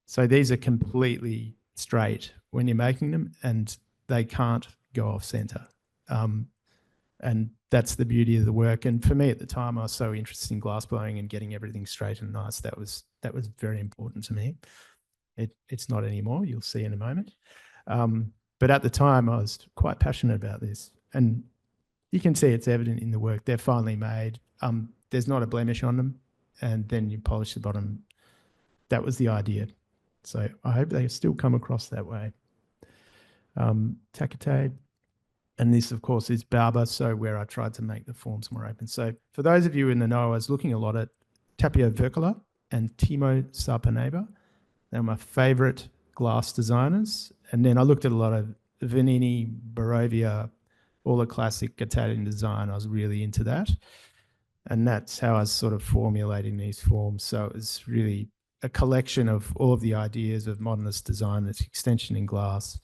D: So these are completely straight when you're making them, and they can't go off center. And that's the beauty of the work. And for me at the time, I was so interested in glass blowing and getting everything straight and nice. That was very important to me. It's not anymore. You'll see in a moment. But at the time, I was quite passionate about this. And you can see it's evident in the work. They're finely made. There's not a blemish on them. And then you polish the bottom. That was the idea. So I hope they still come across that way. Takate. And this, of course, is Bauba, so where I tried to make the forms more open. So for those of you in the know, I was looking a lot at Tapio Vercola and Timo Sarpaneva. They're my favourite glass designers. And then I looked at a lot of Vanini, Barovia, all the classic Italian design. I was really into that. And that's how I was sort of formulating these forms. So it's really a collection of all of the ideas of modernist design, its extension in glass,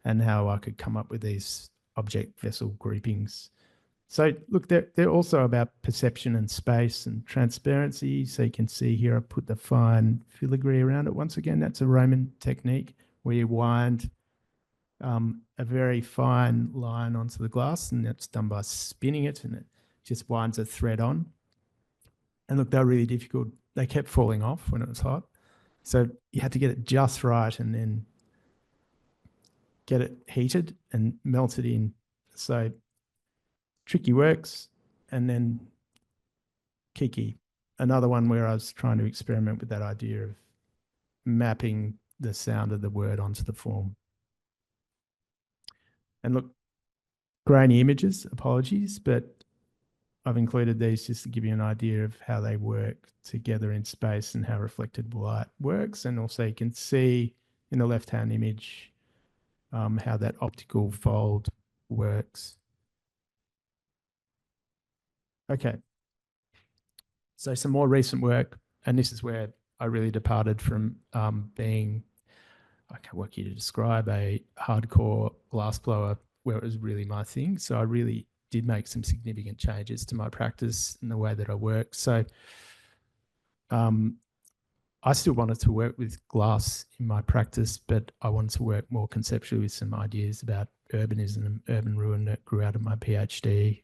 D: and how I could come up with these object vessel groupings. So look, they're also about perception and space and transparency. So you can see here I put the fine filigree around it. Once again, that's a Roman technique where you wind a very fine line onto the glass, and that's done by spinning it, and it just winds a thread on. And look, they're really difficult. They kept falling off when it was hot. So you had to get it just right and then get it heated and melt it in. So tricky works. And then Kiki, another one where I was trying to experiment with that idea of mapping the sound of the word onto the form. And look, grainy images, apologies, but I've included these just to give you an idea of how they work together in space and how reflected light works. And also you can see in the left-hand image how that optical fold works. Okay. So some more recent work, and this is where I really departed from being, I can't work you to describe, a hardcore glassblower where it was really my thing. So I really did make some significant changes to my practice and the way that I work. So I still wanted to work with glass in my practice, but I wanted to work more conceptually with some ideas about urbanism and urban ruin that grew out of my PhD.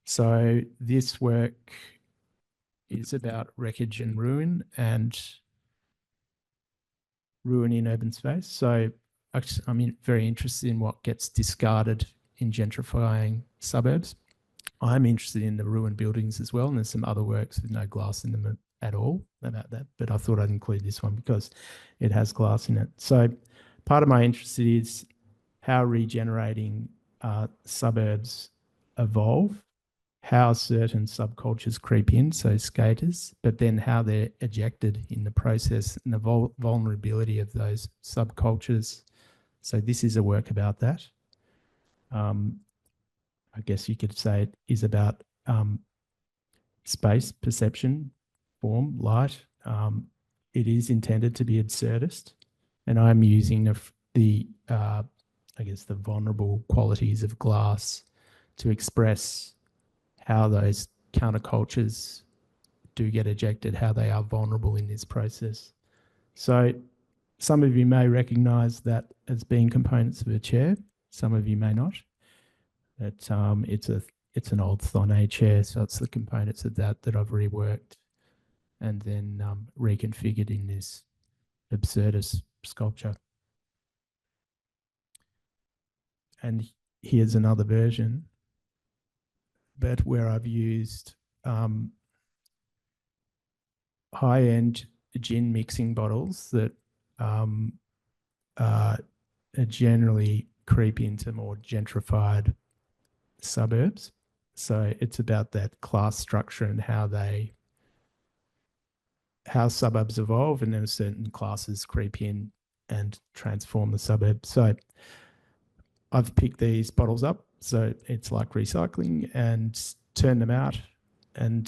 D: So this work is about wreckage and ruin in urban space. So I'm very interested in what gets discarded in gentrifying suburbs. I'm interested in the ruined buildings as well, and there's some other works with no glass in them at all about that, but I thought I'd include this one because it has glass in it. So part of my interest is how regenerating suburbs evolve, how certain subcultures creep in, so skaters, but then how they're ejected in the process and the vulnerability of those subcultures. So this is a work about that. I guess you could say it is about space, perception, form, light. It is intended to be absurdist, and I'm using the vulnerable qualities of glass to express how those countercultures do get ejected, how they are vulnerable in this process. So some of you may recognise that as being components of a chair. Some of you may not. It's an old Thonet chair, so it's the components of that I've reworked and then reconfigured in this absurdist sculpture. And here's another version, but where I've used high-end gin mixing bottles that generally creep into more gentrified suburbs. So it's about that class structure and how suburbs evolve, and then certain classes creep in and transform the suburb. So I've picked these bottles up, so it's like recycling, and turn them out. And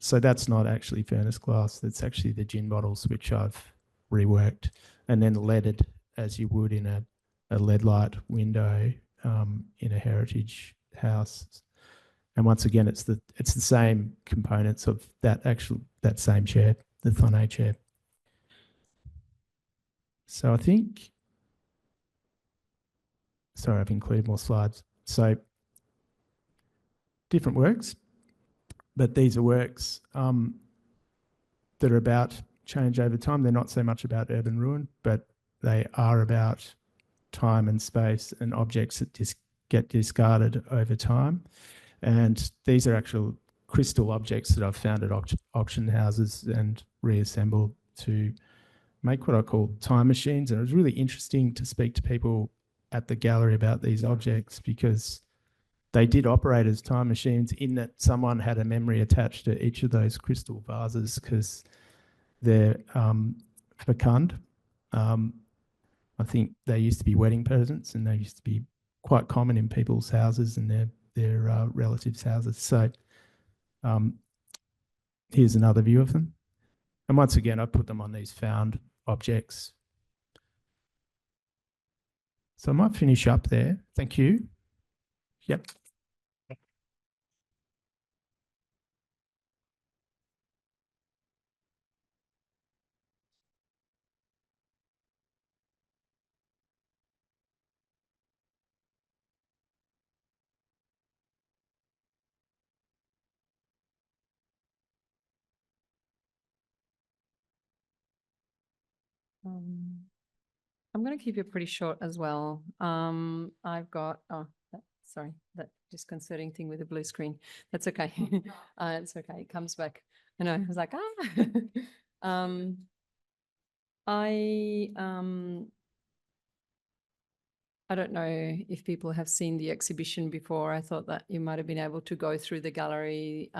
D: so that's not actually furnace glass, that's actually the gin bottles, which I've reworked and then leaded as you would in a LED light window in a heritage house. And once again, it's the same components of that same chair, the Thonet chair. So I think, sorry, I've included more slides. So different works, but these are works that are about change over time. They're not so much about urban ruin, but they are about time and space and objects that just get discarded over time. And these are actual crystal objects that I've found at auction houses and reassembled to make what I call time machines. And it was really interesting to speak to people at the gallery about these objects because they did operate as time machines in that someone had a memory attached to each of those crystal vases because they're fecund. I think they used to be wedding presents and they used to be quite common in people's houses and their relatives' houses. So here's another view of them. And once again, I put them on these found objects. So I might finish up there. Thank you. Yep.
E: I'm going to keep it pretty short as well. I've got, sorry, that disconcerting thing with the blue screen. That's okay. It's okay. It comes back. I know. I was like, I don't know if people have seen the exhibition before. I thought that you might have been able to go through the gallery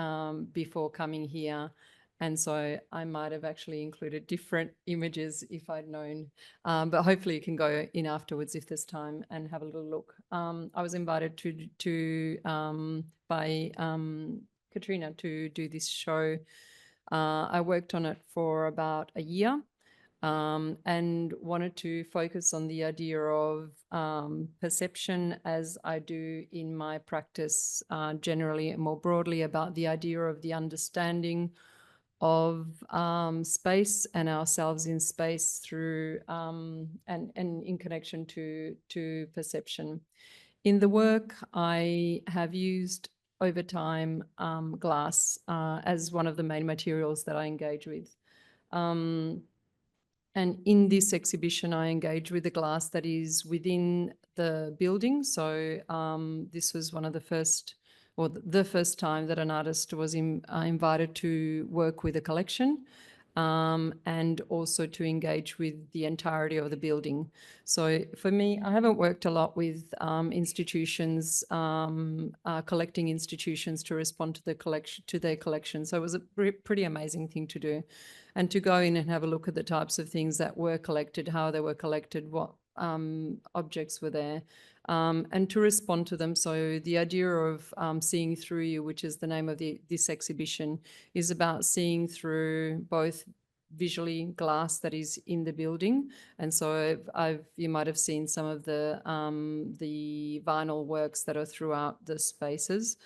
E: before coming here. And so I might have actually included different images if I'd known, but hopefully you can go in afterwards if there's time and have a little look. I was invited by Katrina to do this show. I worked on it for about a year. And wanted to focus on the idea of perception as I do in my practice generally and more broadly about the idea of the understanding of space and ourselves in space through and in connection to perception. In the work, I have used over time glass as one of the main materials that I engage with. And in this exhibition, I engage with the glass that is within the building. So this was one of the first, or the first time that an artist was invited to work with a collection and also to engage with the entirety of the building. So for me, I haven't worked a lot with institutions, collecting institutions to respond to their collection. So it was a pretty amazing thing to do. And to go in and have a look at the types of things that were collected, how they were collected, what objects were there, and to respond to them. So the idea of seeing through you, which is the name of this exhibition, is about seeing through both visually glass that is in the building. And so you might have seen some of the vinyl works that are throughout the spaces.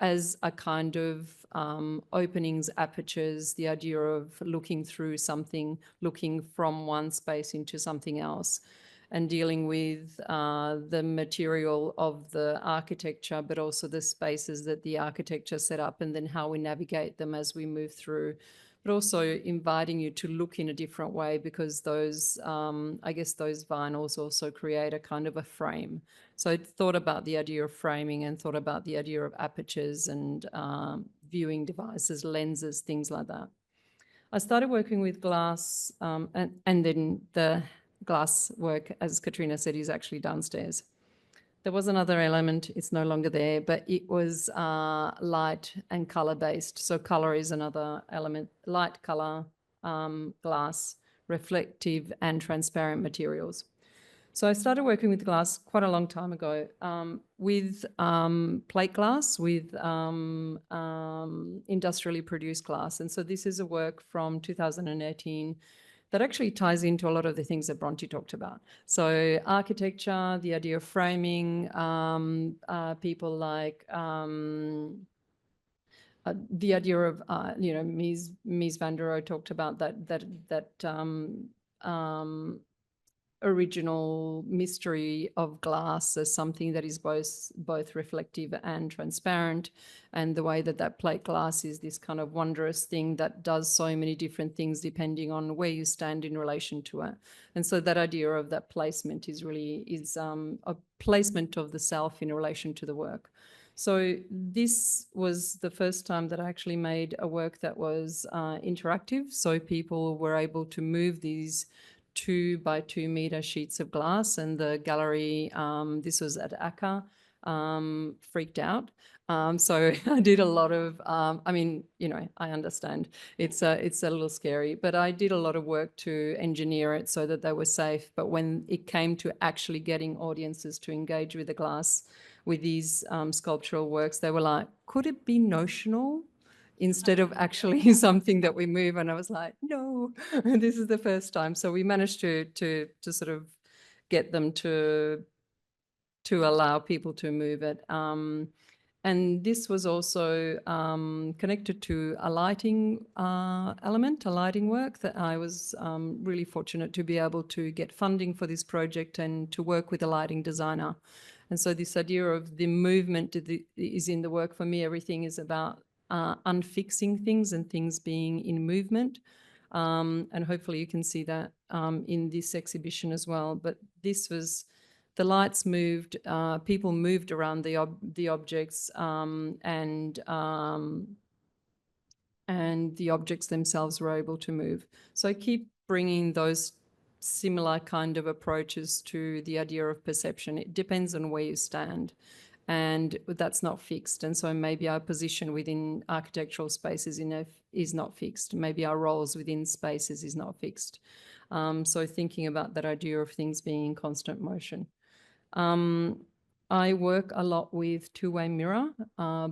E: As a kind of openings, apertures, the idea of looking through something, looking from one space into something else, and dealing with the material of the architecture, but also the spaces that the architecture set up, and then how we navigate them as we move through. But also inviting you to look in a different way, because those, I guess those vinyls also create a kind of a frame. So I thought about the idea of framing and thought about the idea of apertures and viewing devices, lenses, things like that. I started working with glass and then the glass work, as Katrina said, is actually downstairs. There was another element, it's no longer there, but it was light and color based. So color is another element, light, color, glass, reflective and transparent materials. So I started working with glass quite a long time ago with plate glass, with industrially produced glass. And so this is a work from 2018 that actually ties into a lot of the things that Bronte talked about. So architecture, the idea of framing, people like the idea of, Mies van der Rohe talked about that original mystery of glass as something that is both reflective and transparent, and the way that plate glass is this kind of wondrous thing that does so many different things depending on where you stand in relation to it. And so that idea of that placement is really a placement of the self in relation to the work. So this was the first time that I actually made a work that was interactive. So people were able to move these 2 by 2 meter sheets of glass, and the gallery, this was at ACCA, freaked out. So I did a lot of, I mean, you know, I understand it's a little scary, but I did a lot of work to engineer it so that they were safe. But when it came to actually getting audiences to engage with the glass, with these sculptural works, they were like, could it be notional instead of actually something that we move? And I was like, no, this is the first time. So we managed to sort of get them to allow people to move it. And this was also connected to a lighting element, a lighting work that I was really fortunate to be able to get funding for this project and to work with a lighting designer. And so this idea of the movement is in the work. For me, everything is about unfixing things and things being in movement. And hopefully you can see that in this exhibition as well. But this was, the lights moved, people moved around the objects, and the objects themselves were able to move. So I keep bringing those similar kind of approaches to the idea of perception. It depends on where you stand, and that's not fixed. And so maybe our position within architectural spaces is not fixed. Maybe our roles within spaces is not fixed. So thinking about that idea of things being in constant motion. I work a lot with two-way mirror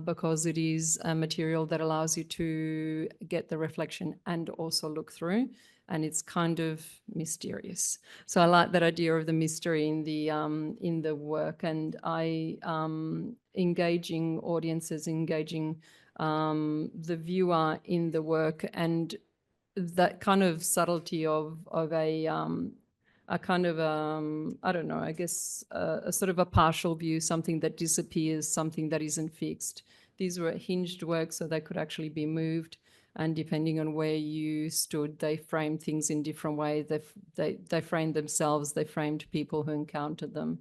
E: because it is a material that allows you to get the reflection and also look through, and it's kind of mysterious. So I like that idea of the mystery in the work, and I engaging audiences, engaging the viewer in the work, and that kind of subtlety of a kind of, I don't know, I guess a sort of a partial view, something that disappears, something that isn't fixed. These were hinged works, so they could actually be moved. And depending on where you stood, they framed things in different ways. They framed themselves, they framed people who encountered them.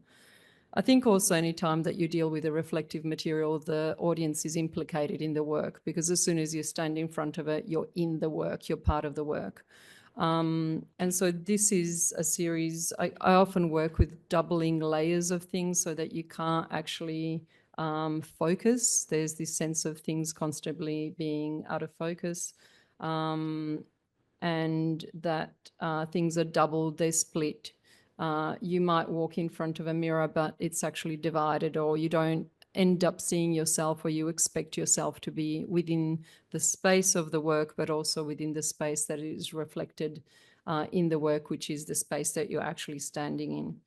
E: I think also any time that you deal with a reflective material, the audience is implicated in the work, because as soon as you stand in front of it, you're in the work, you're part of the work. And so this is a series, I often work with doubling layers of things so that you can't actually focus. There's this sense of things constantly being out of focus, and that things are doubled, they're split. You might walk in front of a mirror, but it's actually divided, or you don't end up seeing yourself, or you expect yourself to be within the space of the work, but also within the space that is reflected in the work, which is the space that you're actually standing in.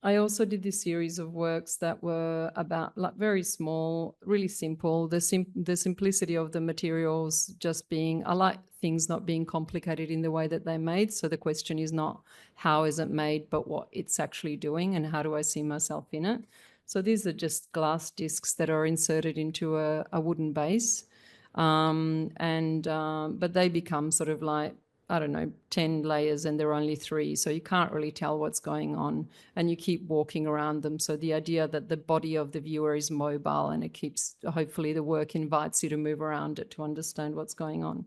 E: I also did this series of works that were about, like, very small, really simple, the simplicity of the materials just being, I like things not being complicated in the way that they're made. So the question is not how is it made, but what it's actually doing and how do I see myself in it. So these are just glass discs that are inserted into a wooden base. But they become sort of like, I don't know, 10 layers, and there are only 3. So you can't really tell what's going on, and you keep walking around them. So the idea that the body of the viewer is mobile, and it keeps, hopefully the work invites you to move around it to understand what's going on.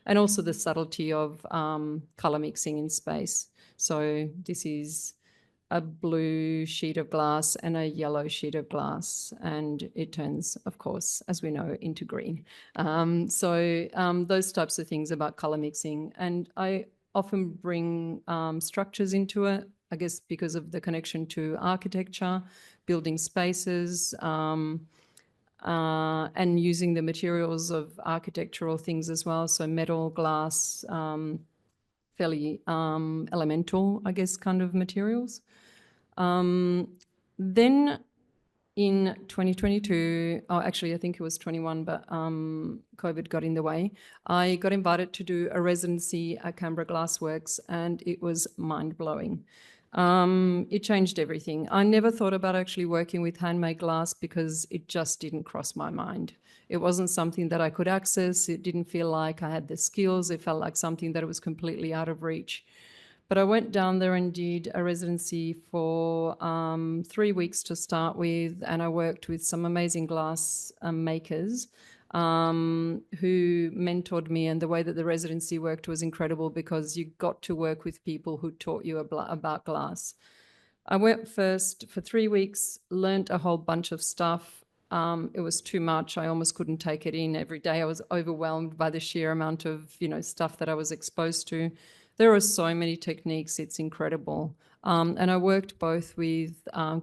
E: And also the subtlety of color mixing in space. So this is a blue sheet of glass and a yellow sheet of glass, and it turns, of course, as we know, into green. Those types of things about color mixing. And I often bring structures into it, I guess because of the connection to architecture, building spaces, and using the materials of architectural things as well. So metal, glass, fairly elemental, I guess, kind of materials. Then in 2022, oh, actually, I think it was 21, but COVID got in the way. I got invited to do a residency at Canberra Glassworks, and it was mind-blowing. It changed everything. I never thought about actually working with handmade glass because it just didn't cross my mind. It wasn't something that I could access. It didn't feel like I had the skills. It felt like something that was completely out of reach. But I went down there and did a residency for 3 weeks to start with, and I worked with some amazing glass makers who mentored me, and the way that the residency worked was incredible because you got to work with people who taught you about glass. I went first for 3 weeks, learned a whole bunch of stuff. It was too much. I almost couldn't take it in every day. I was overwhelmed by the sheer amount of, stuff that I was exposed to. There are so many techniques. It's incredible. And I worked both with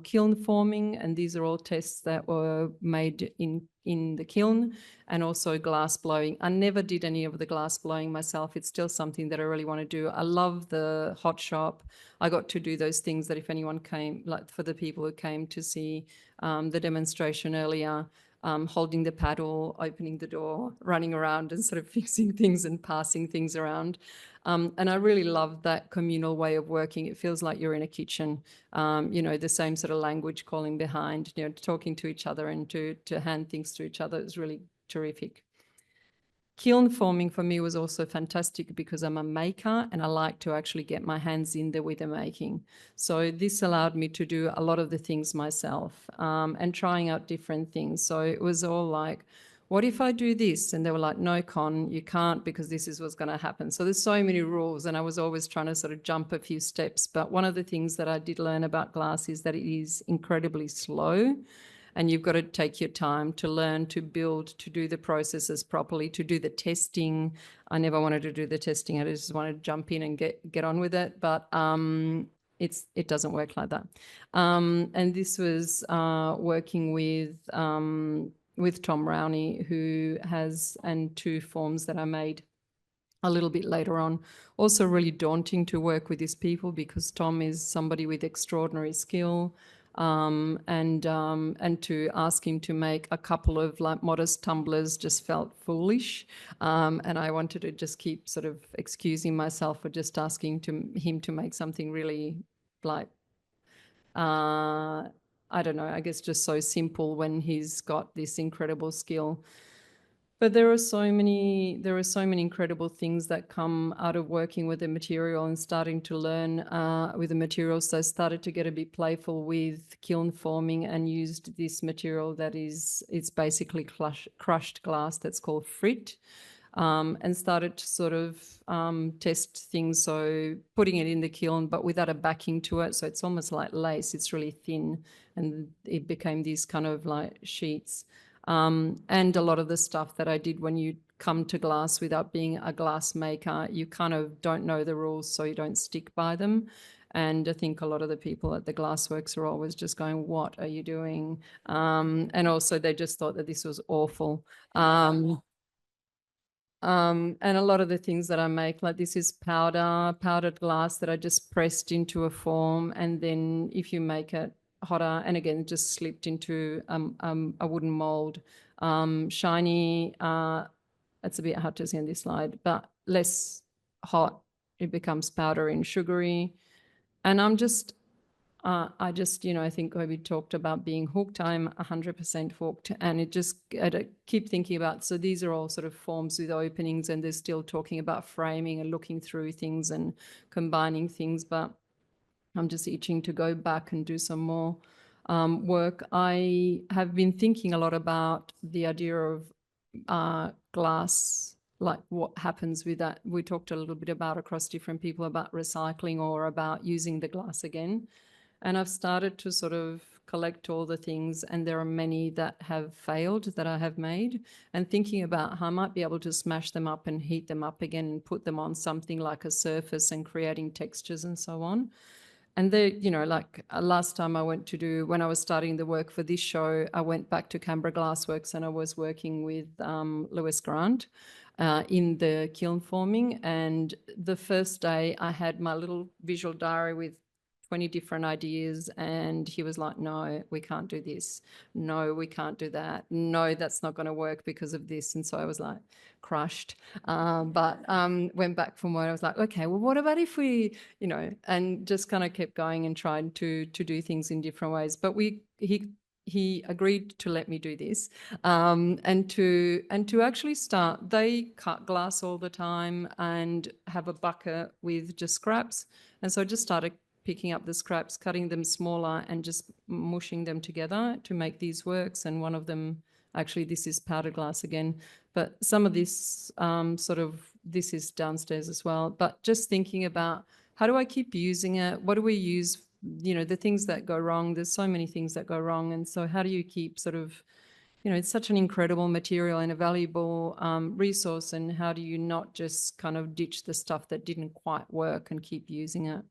E: kiln forming, and these are all tests that were made in the kiln, and also glass blowing. I never did any of the glass blowing myself. It's still something that I really want to do. I love the hot shop. I got to do those things that if anyone came, like for the people who came to see the demonstration earlier, holding the paddle, opening the door, running around and sort of fixing things and passing things around. And I really love that communal way of working. It feels like you're in a kitchen, the same sort of language calling behind, talking to each other and to hand things to each other. It's really terrific. Kiln forming for me was also fantastic because I'm a maker and I like to actually get my hands in there with the making. So this allowed me to do a lot of the things myself and trying out different things. So it was all like, what if I do this? And they were like, no, Con, you can't because this is what's going to happen. So there's so many rules and I was always trying to sort of jump a few steps. But one of the things that I did learn about glass is that it is incredibly slow. And you've got to take your time to learn, to build, to do the processes properly, to do the testing. I never wanted to do the testing. I just wanted to jump in and get on with it. But it doesn't work like that. And this was working with Tom Rowney, who has, and 2 forms that I made a little bit later on. Also really daunting to work with these people because Tom is somebody with extraordinary skill. And to ask him to make a couple of like modest tumblers just felt foolish. And I wanted to just keep sort of excusing myself for just asking him to make something really like, I don't know, I guess just so simple when he's got this incredible skill. But there are so many incredible things that come out of working with the material and starting to learn with the materials. So I started to get a bit playful with kiln forming and used this material that it's basically crushed glass that's called frit. And started to sort of test things. So putting it in the kiln, but without a backing to it. So it's almost like lace. It's really thin and it became these kind of like sheets. And a lot of the stuff that I did when you come to glass without being a glass maker, you kind of don't know the rules, so you don't stick by them. And I think a lot of the people at the glassworks are always just going, what are you doing? And also they just thought that this was awful. And a lot of the things that I make, like this is powdered glass that I just pressed into a form. And then if you make it hotter, and again, just slipped into a wooden mold, shiny, it's a bit hard to see on this slide, but less hot, it becomes powdery and sugary. And I think we talked about being hooked. I'm 100% hooked, and I keep thinking about, so these are all sort of forms with openings and they're still talking about framing and looking through things and combining things, but I'm just itching to go back and do some more work. I have been thinking a lot about the idea of glass, like what happens with that. We talked a little bit about across different people about recycling or about using the glass again. And I've started to sort of collect all the things, and there are many that have failed that I have made, and thinking about how I might be able to smash them up and heat them up again and put them on something like a surface and creating textures and so on. And last time when I was starting the work for this show, I went back to Canberra Glassworks and I was working with Lewis Grant in the kiln forming. And the first day I had my little visual diary with 20 different ideas, and he was like, no, we can't do this. No, we can't do that. No, that's not going to work because of this. And so I was like crushed, but went back from where I was like, okay, well, what about if we, and just kind of kept going and tried to do things in different ways. But he he agreed to let me do this, and to actually start. They cut glass all the time and have a bucket with just scraps, and so I just started picking up the scraps, cutting them smaller, and just mushing them together to make these works. And one of them, actually, this is powdered glass again, but some of this this is downstairs as well. But just thinking about, how do I keep using it? What do we use? You know, the things that go wrong, there's so many things that go wrong. And so how do you keep it's such an incredible material and a valuable resource. And how do you not just kind of ditch the stuff that didn't quite work and keep using it?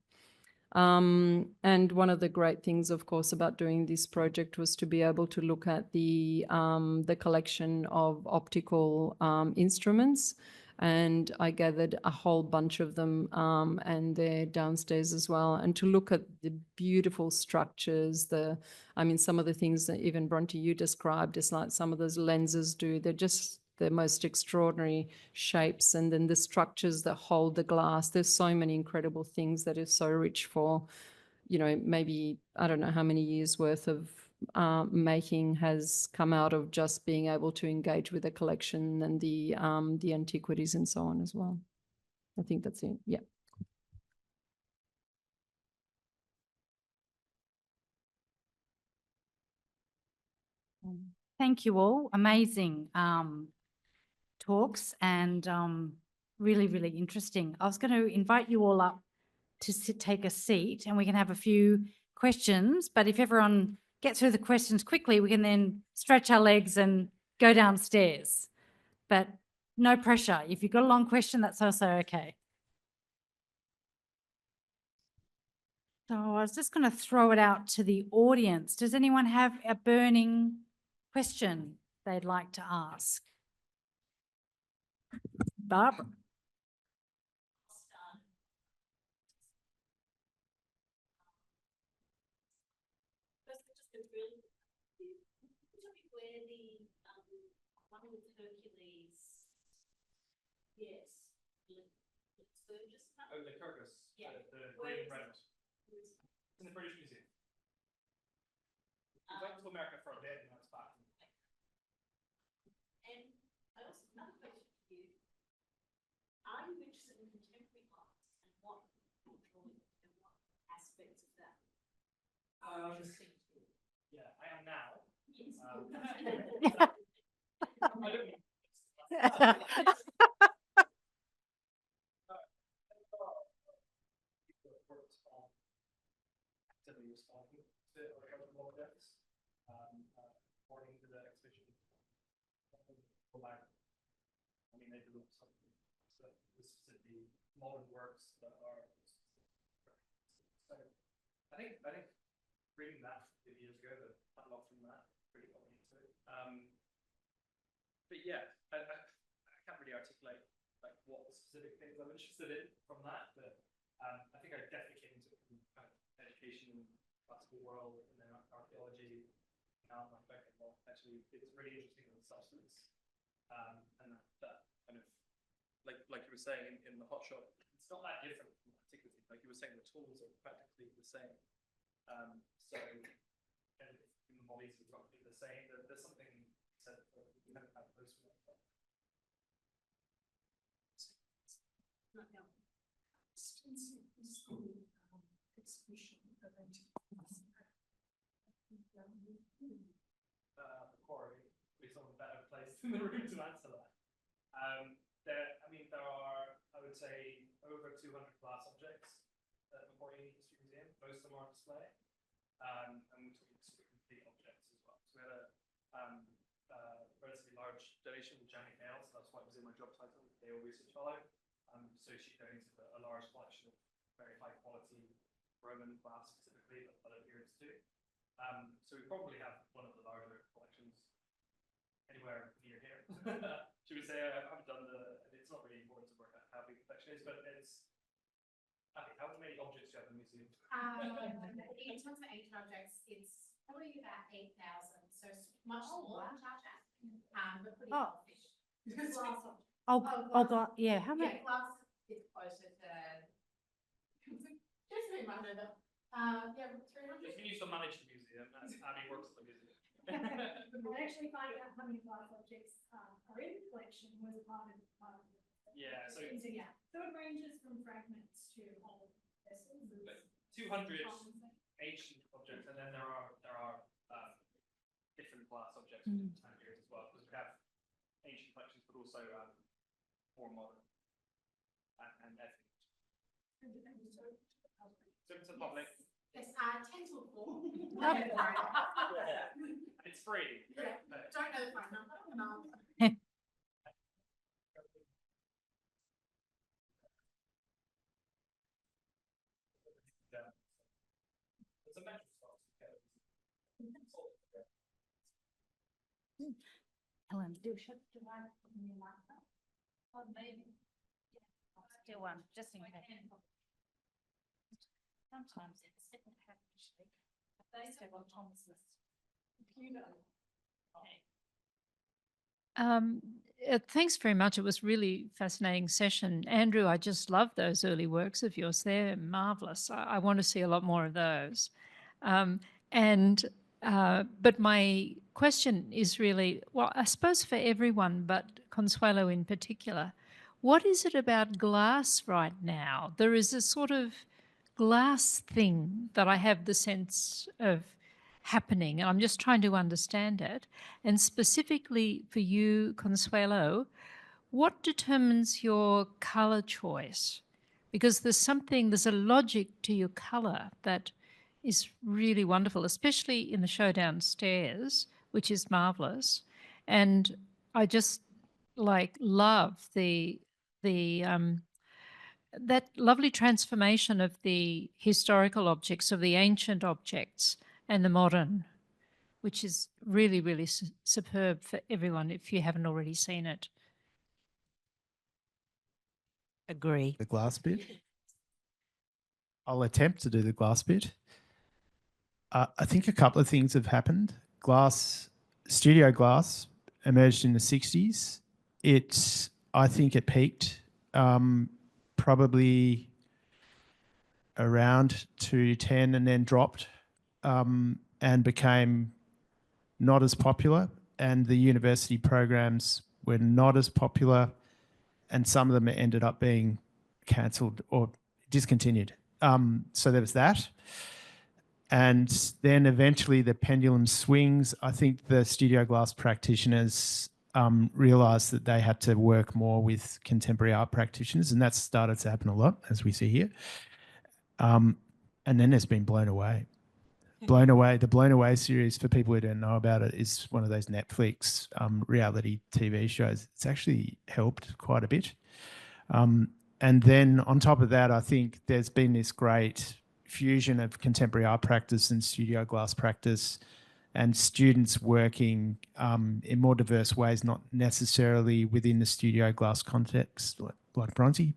E: And one of the great things, of course, about doing this project was to be able to look at the collection of optical instruments. And I gathered a whole bunch of them, and they're downstairs as well. And to look at the beautiful structures, some of the things that even Bronte, you described, is like some of those lenses do. They're just the most extraordinary shapes. And then the structures that hold the glass. There's so many incredible things that is so rich for, maybe, I don't know how many years worth of making has come out of just being able to engage with the collection and the antiquities and so on as well. I think that's it. Yeah.
A: Thank you all. Amazing talks and really, really interesting. I was going to invite you all up to take a seat and we can have a few questions, but if everyone gets through the questions quickly, we can then stretch our legs and go downstairs. But no pressure. If you've got a long question, that's also okay. So I was just going to throw it out to the audience. Does anyone have a burning question they'd like to ask? Barbara.
B: Oh, the Kirkus, yeah. The green red. It's in the British Museum. We went to America for a bit and now it's back.
F: And I also have another question for you. Are you interested in contemporary art and what aspects of that?
B: Yeah, I am now.
F: Yes.
B: I don't mean actively responding to archaeological objects, according to the exhibition. I mean, they do something. So this is the modern works that are. So I think reading that 50 years ago, that unlocked from that really got me into it. But yeah, I can't really articulate like what the specific things I'm interested in from that, but I think I definitely came into it from kind of education in the classical world and then archaeology. Now I'm back in well, actually, it's really interesting in the substance, and that kind of like you were saying in the hot shot, it's not that different from antiquity. Like you were saying, the tools are practically the same. So and in the bodies are roughly the same. There's something said for we haven't had those for that. Quarry is on a better place in the room to answer that. There are, I would say, over 200 glass objects at the Macquarie History Museum. Most of them are on display, and we're talking super complete objects as well. So we had a relatively large donation with Janet Hale, so that's why it was in my job title, Hale Research Fellow. So she donated a large collection of very high quality Roman glass specifically, but other periods too. So we probably have one of the larger collections anywhere near here. Should we say I haven't done it's not really important to work out how big the collection is, but it's, okay, how many objects do you have in the museum?
F: In terms of ancient objects, it's probably about 8,000, so it's much smaller than Chak, but pretty fish.
A: Oh God, yeah, how many?
F: Yeah, glass is closer to just 300. Yeah, 300.
B: If you used to manage the museum, as Abby works at the museum.
F: I actually find out how many glass objects are in the collection was part of
B: Yeah, so
F: yeah. So it ranges from fragments to whole vessels.
B: 200 ancient objects, and then there are different glass objects from time periods as well, because we have ancient collections, but also more modern and ethnic. So to the public.
F: Yes, 10 till 4.
B: It's free.
F: Yeah. Don't know the phone number.
B: It's a metal style.
A: Helen, do I? Oh, maybe. Do one, just in case. Sometimes it's different actually. They say on Thomas's computer.
G: Thanks very much. It was really fascinating session. Andrew, I just love those early works of yours. They're marvelous. I want to see a lot more of those. But my question is really, well, I suppose for everyone, but Consuelo in particular, what is it about glass right now? There is a sort of glass thing that I have the sense of happening, and I'm just trying to understand it. And specifically for you, Consuelo, what determines your color choice? Because there's a logic to your color that is really wonderful, especially in the show downstairs, which is marvelous. And I just love that lovely transformation of the historical objects, of the ancient objects and the modern, which is really, really superb for everyone if you haven't already seen it.
H: Agree.
D: The glass bit. I'll attempt to do the glass bit. I think a couple of things have happened. Studio glass emerged in the 60s. I think it peaked probably around 2010 and then dropped and became not as popular, and the university programs were not as popular, and some of them ended up being cancelled or discontinued. So there was that. And then eventually the pendulum swings. I think the studio glass practitioners realised that they had to work more with contemporary art practitioners, and that's started to happen a lot, as we see here. And then there's been Blown Away. Blown Away, the Blown Away series, for people who don't know about it, is one of those Netflix reality TV shows. It's actually helped quite a bit. And then on top of that, I think there's been this great fusion of contemporary art practice and studio glass practice, and students working in more diverse ways, not necessarily within the studio glass context, like Bronte.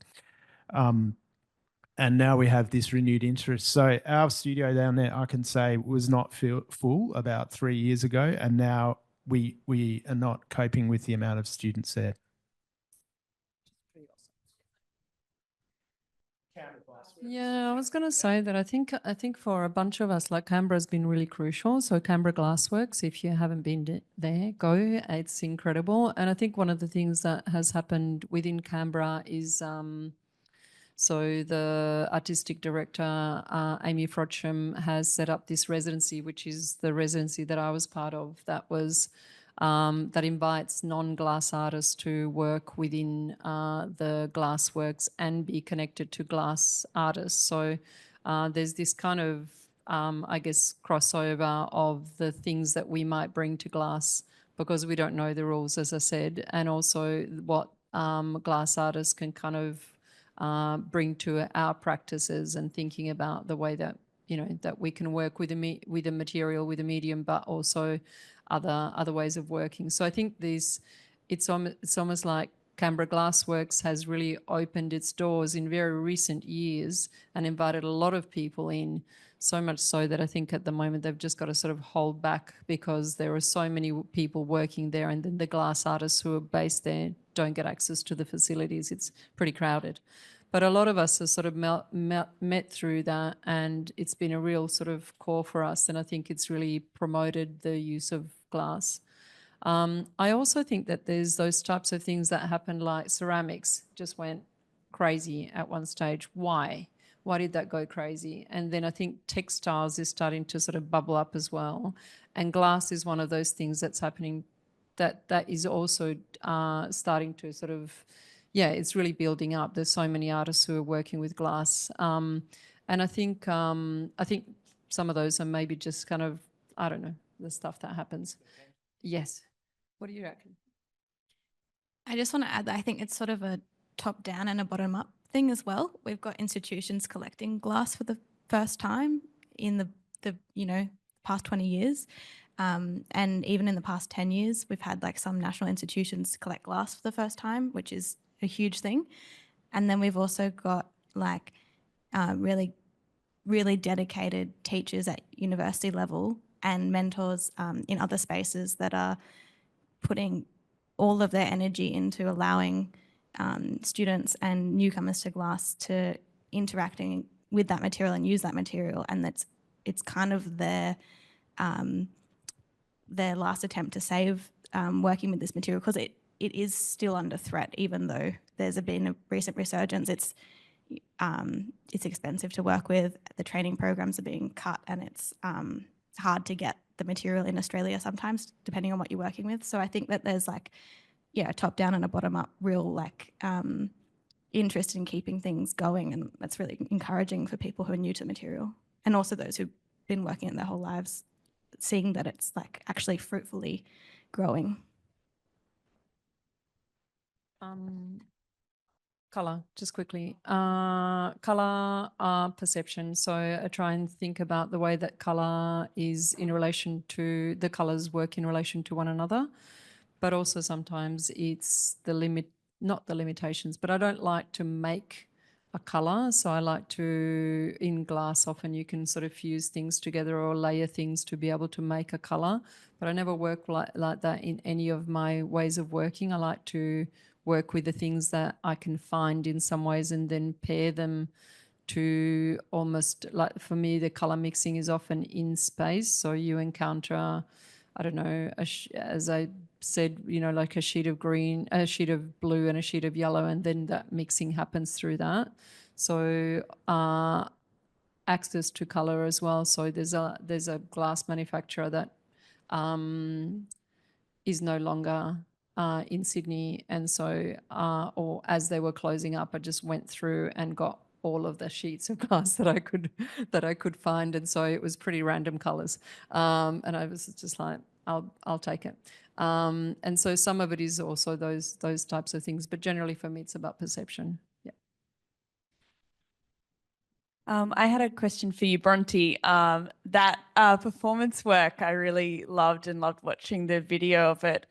D: And now we have this renewed interest. So our studio down there, I can say, was not full about 3 years ago, and now we are not coping with the amount of students there.
E: Yeah, I was going to say that I think for a bunch of us, like Canberra's been really crucial. So Canberra Glassworks, if you haven't been there, go. It's incredible. And I think one of the things that has happened within Canberra is so the artistic director, Amy Frodsham, has set up this residency, which is the residency that I was part of, that was that invites non-glass artists to work within the glassworks and be connected to glass artists. So there's this kind of, I guess, crossover of the things that we might bring to glass because we don't know the rules, as I said, and also what glass artists can kind of bring to our practices and thinking about the way that, you know, that we can work with a material, with a medium, but also other ways of working. So I think it's almost like Canberra Glassworks has really opened its doors in very recent years and invited a lot of people in, so much so that I think at the moment they've just got to sort of hold back because there are so many people working there, and then the glass artists who are based there don't get access to the facilities. It's pretty crowded. But a lot of us have sort of met through that, and it's been a real sort of core for us. And I think it's really promoted the use of glass. I also think that there's those types of things that happen, like ceramics just went crazy at one stage. Why? Why did that go crazy? And then I think textiles is starting to sort of bubble up as well. And glass is one of those things that's happening that is also starting to sort of, yeah, it's really building up. There's so many artists who are working with glass. And I think some of those are maybe just kind of, I don't know, the stuff that happens. Yes. What do you reckon?
C: I just want to add that I think it's sort of a top down and a bottom up thing as well. We've got institutions collecting glass for the first time in the past 20 years. And even in the past 10 years, we've had like some national institutions collect glass for the first time, which is a huge thing. And then we've also got like really, really dedicated teachers at university level and mentors in other spaces that are putting all of their energy into allowing students and newcomers to glass to interacting with that material and use that material. And it's kind of their last attempt to save working with this material, because it is still under threat, even though there's been a recent resurgence. It's expensive to work with, the training programs are being cut, and it's hard to get the material in Australia sometimes, depending on what you're working with. So I think that there's like, a top down and a bottom up real like interest in keeping things going, and that's really encouraging for people who are new to the material, and also those who've been working it their whole lives, seeing that it's like actually fruitfully growing.
E: Colour, just quickly. Colour perception. So I try and think about the way that colour is in relation to, the colours work in relation to one another, but also sometimes it's not the limitations, but I don't like to make a colour. So I like to, in glass, often you can sort of fuse things together or layer things to be able to make a colour, but I never work like that in any of my ways of working. I like to work with the things that I can find in some ways and then pair them to almost, like for me, the color mixing is often in space. So you encounter, I don't know, as I said, like a sheet of green, a sheet of blue and a sheet of yellow, and then that mixing happens through that. So access to color as well. So there's a glass manufacturer that is no longer in Sydney, and so or as they were closing up, I just went through and got all of the sheets of glass that I could find, and so it was pretty random colors, and I was just like, I'll take it, and so some of it is also those types of things, but generally for me it's about perception. Yeah.
I: I had a question for you, Bronte. That performance work I really loved watching the video of it.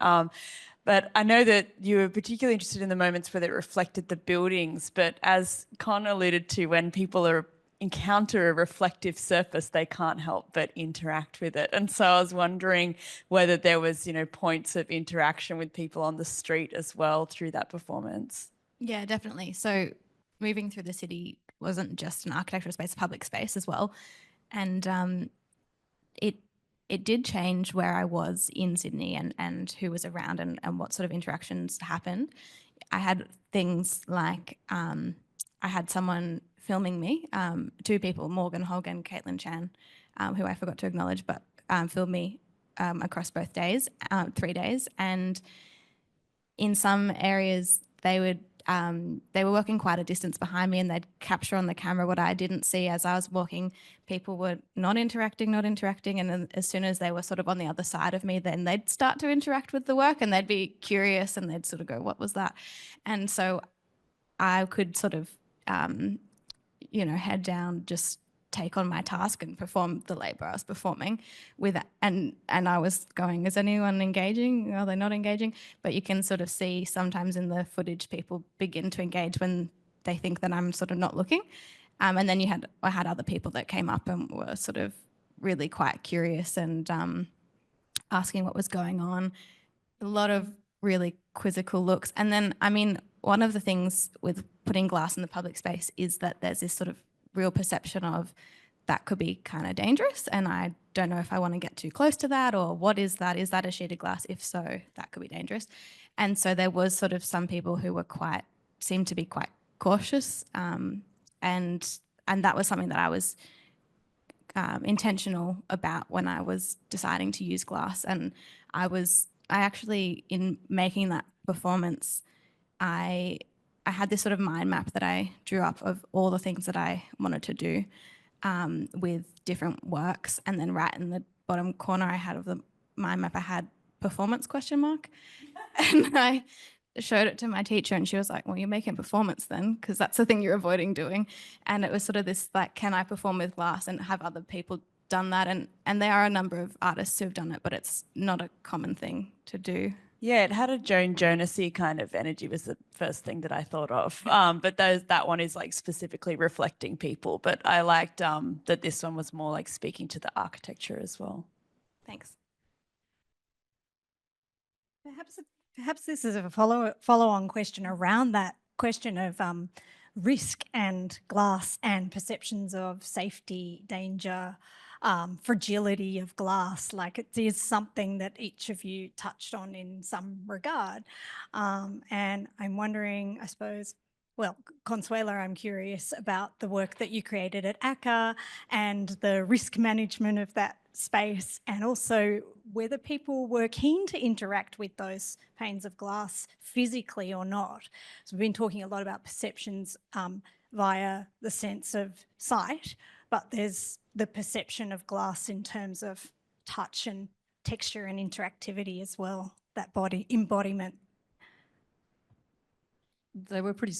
I: But I know that you were particularly interested in the moments where it reflected the buildings. But as Con alluded to, when people encounter a reflective surface, they can't help but interact with it. And so I was wondering whether there was, points of interaction with people on the street as well through that performance.
C: Yeah, definitely. So moving through the city wasn't just an architectural space, public space as well. And it did change where I was in Sydney and who was around and what sort of interactions happened. I had things like I had someone filming me, two people, Morgan Hogg and Caitlin Chan, who I forgot to acknowledge, but filmed me across both days, 3 days. And in some areas they were working quite a distance behind me, and they'd capture on the camera what I didn't see as I was walking. People were not interacting. And then as soon as they were sort of on the other side of me, then they'd start to interact with the work, and they'd be curious and they'd sort of go, what was that? And so I could sort of, head down, just take on my task and perform the labor I was performing with, and I was going, is anyone engaging? Are they not engaging? But you can sort of see sometimes in the footage people begin to engage when they think that I'm sort of not looking. And then I had other people that came up and were sort of really quite curious and asking what was going on. A lot of really quizzical looks. And then, one of the things with putting glass in the public space is that there's this sort of real perception of that could be kind of dangerous, and I don't know if I want to get too close to that, or what is that? Is that a sheeted glass? If so, that could be dangerous. And so there was sort of some people who were seemed to be quite cautious, and that was something that I was intentional about when I was deciding to use glass. And I actually, in making that performance, I had this sort of mind map that I drew up of all the things that I wanted to do with different works. And then right in the bottom corner I had of the mind map, I had performance ? And I showed it to my teacher and she was like, well, you're making performance then, because that's the thing you're avoiding doing. And it was sort of this like, can I perform with glass, and have other people done that? And there are a number of artists who've done it, but it's not a common thing to do.
I: Yeah, it had a Joan Jonasy kind of energy, was the first thing that I thought of. But that one is like specifically reflecting people. But I liked that this one was more like speaking to the architecture as well.
C: Thanks.
J: Perhaps this is a follow-on question around that question of risk and glass and perceptions of safety, danger, fragility of glass. Like, it is something that each of you touched on in some regard. And I'm wondering, I suppose, well, Consuelo, I'm curious about the work that you created at ACCA and the risk management of that space, and also whether people were keen to interact with those panes of glass physically or not. So we've been talking a lot about perceptions via the sense of sight, but there's the perception of glass in terms of touch and texture and interactivity as well, that body embodiment.
E: They were pretty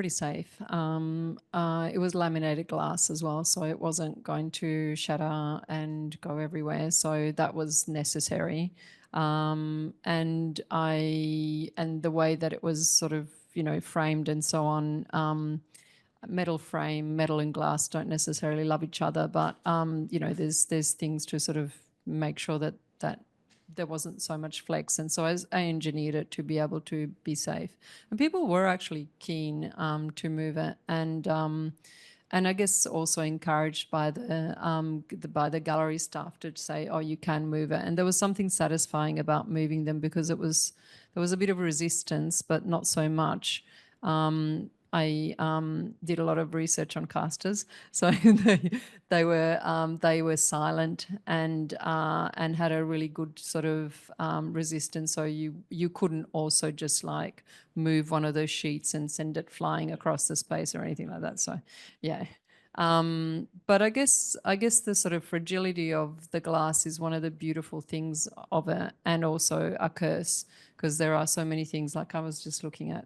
E: safe. It was laminated glass as well, so it wasn't going to shatter and go everywhere. So that was necessary. And the way that it was sort of, you know, framed and so on. Metal frame, metal and glass don't necessarily love each other, but you know, there's things to sort of make sure that there wasn't so much flex, and so I engineered it to be able to be safe. And people were actually keen to move it, and I guess also encouraged by the gallery staff to say, oh, you can move it. And there was something satisfying about moving them, because there was a bit of resistance, but not so much. I did a lot of research on casters, so they were silent and had a really good sort of resistance. So you couldn't also just like move one of those sheets and send it flying across the space or anything like that. So yeah. But I guess the sort of fragility of the glass is one of the beautiful things of it, and also a curse, because there are so many things. Like, I was just looking at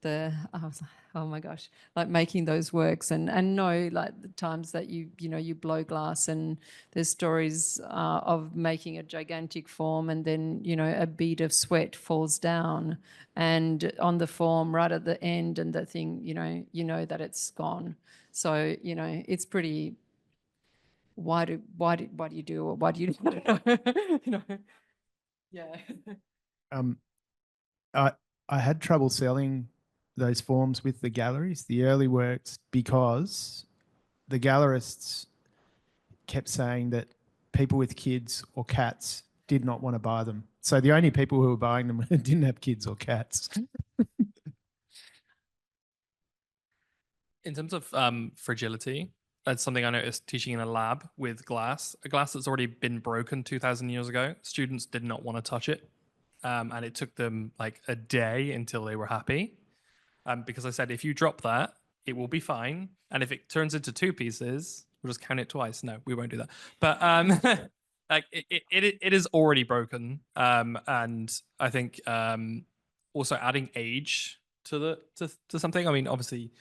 E: I was like, oh my gosh, like making those works, and know like the times that you blow glass, and there's stories of making a gigantic form, and then a bead of sweat falls down and on the form right at the end, and the thing you know that it's gone. So it's pretty. Why do you do, or why do you? I don't know. Yeah.
D: I had trouble selling those forms with the galleries, the early works, because the gallerists kept saying that people with kids or cats did not want to buy them. So the only people who were buying them didn't have kids or cats.
B: In terms of fragility, that's something I noticed teaching in a lab with glass. A glass that's already been broken 2,000 years ago. Students did not want to touch it. And it took them like a day until they were happy. Because I said, if you drop that, it will be fine. And if it turns into two pieces, we'll just count it twice. No, we won't do that. But like it is already broken. And I think also adding age to something. I mean, obviously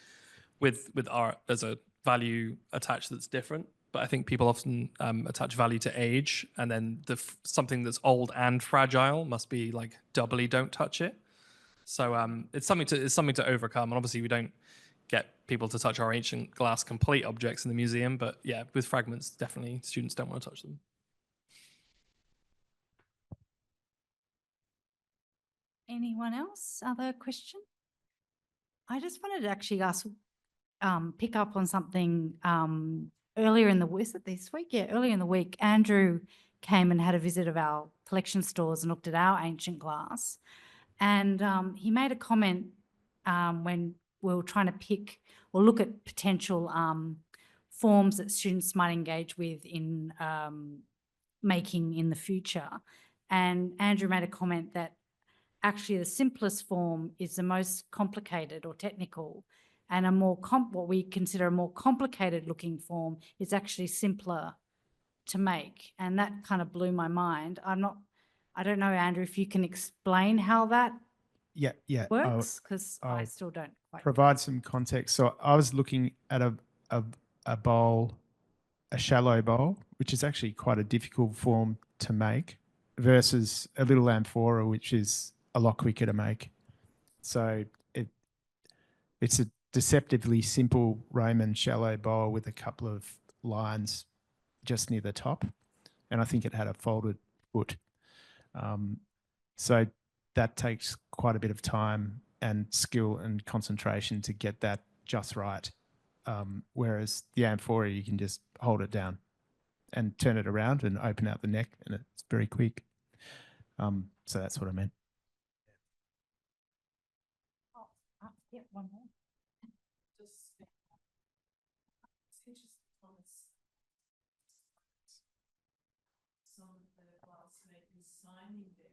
B: with art, there's a value attached that's different. But I think people often attach value to age, and then something that's old and fragile must be like doubly don't touch it. So it's something to overcome. And obviously we don't get people to touch our ancient glass complete objects in the museum, but yeah, with fragments, definitely students don't want to touch them.
A: Anyone else? Other question? I just wanted to actually ask, pick up on something earlier in the week. Is it this week? Yeah, earlier in the week, Andrew came and had a visit of our collection stores and looked at our ancient glass. And he made a comment when we were trying to pick or look at potential forms that students might engage with in making in the future. And Andrew made a comment that actually the simplest form is the most complicated or technical, and a more what we consider a more complicated looking form is actually simpler to make. And that kind of blew my mind. I don't know, Andrew, if you can explain how that
D: Yeah.
A: works, because I
D: I'll
A: still don't quite.
D: provide some context. So I was looking at a bowl, a shallow bowl, which is actually quite a difficult form to make, versus a little amphora, which is a lot quicker to make. So it's a deceptively simple Roman shallow bowl with a couple of lines just near the top, and I think it had a folded foot. So that takes quite a bit of time and skill and concentration to get that just right. Whereas the amphora, you can just hold it down and turn it around and open out the neck, and it's very quick. So that's what I meant.
A: Yeah, one more.
E: Some of the glassmakers signing them.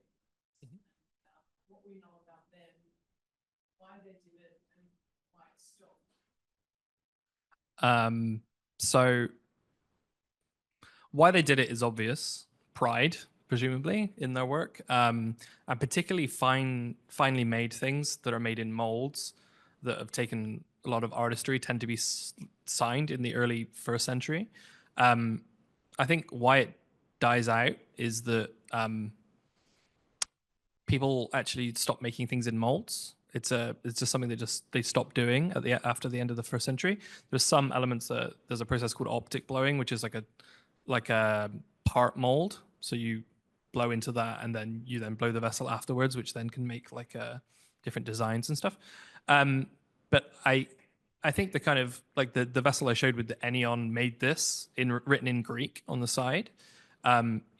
E: What we know about them, why they did it, and why it stopped.
B: So why they did it is obvious. Pride, presumably, in their work, and particularly finely made things that are made in molds that have taken a lot of artistry tend to be signed in the early 1st century. I think why it dies out is that people actually stop making things in molds. It's just something that they stopped doing after the end of the 1st century. There's some elements that there's a process called optic blowing, which is like a part mold. So you blow into that, and then you blow the vessel afterwards, which then can make like different designs and stuff. But I think the kind of like the vessel I showed with the Enion made this written in Greek on the side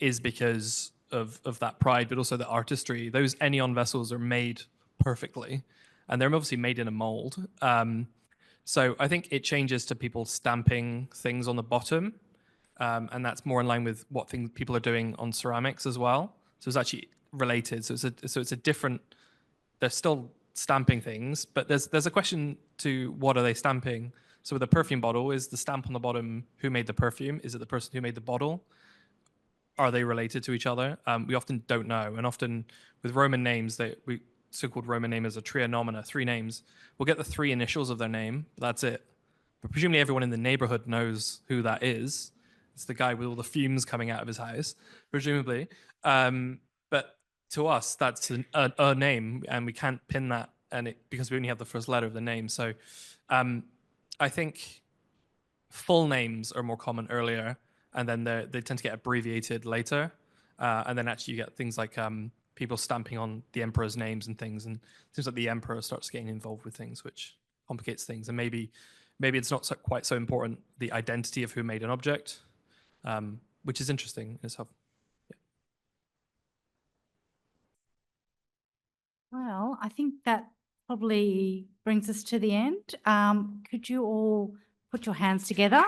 B: is because of that pride, but also the artistry. Those Enion vessels are made perfectly, and they're obviously made in a mold. So I think it changes to people stamping things on the bottom, and that's more in line with what things people are doing on ceramics as well. So it's actually related. So it's a different. They're still stamping things, but there's a question to what are they stamping. So with a perfume bottle, is the stamp on the bottom who made the perfume? Is it the person who made the bottle? Are they related to each other? We often don't know, and often with Roman names, so-called Roman name is a trianomina, 3 names. We'll get the 3 initials of their name, but that's it. But presumably everyone in the neighborhood knows who that is. It's the guy with all the fumes coming out of his house, presumably. But to us, that's a name, and we can't pin that, because we only have the first letter of the name. So I think full names are more common earlier, and then they tend to get abbreviated later. And then actually you get things like people stamping on the emperor's names and things, and it seems like the emperor starts getting involved with things, which complicates things. And maybe it's not quite so important, the identity of who made an object, which is interesting in itself.
A: Well, I think that probably brings us to the end. Could you all put your hands together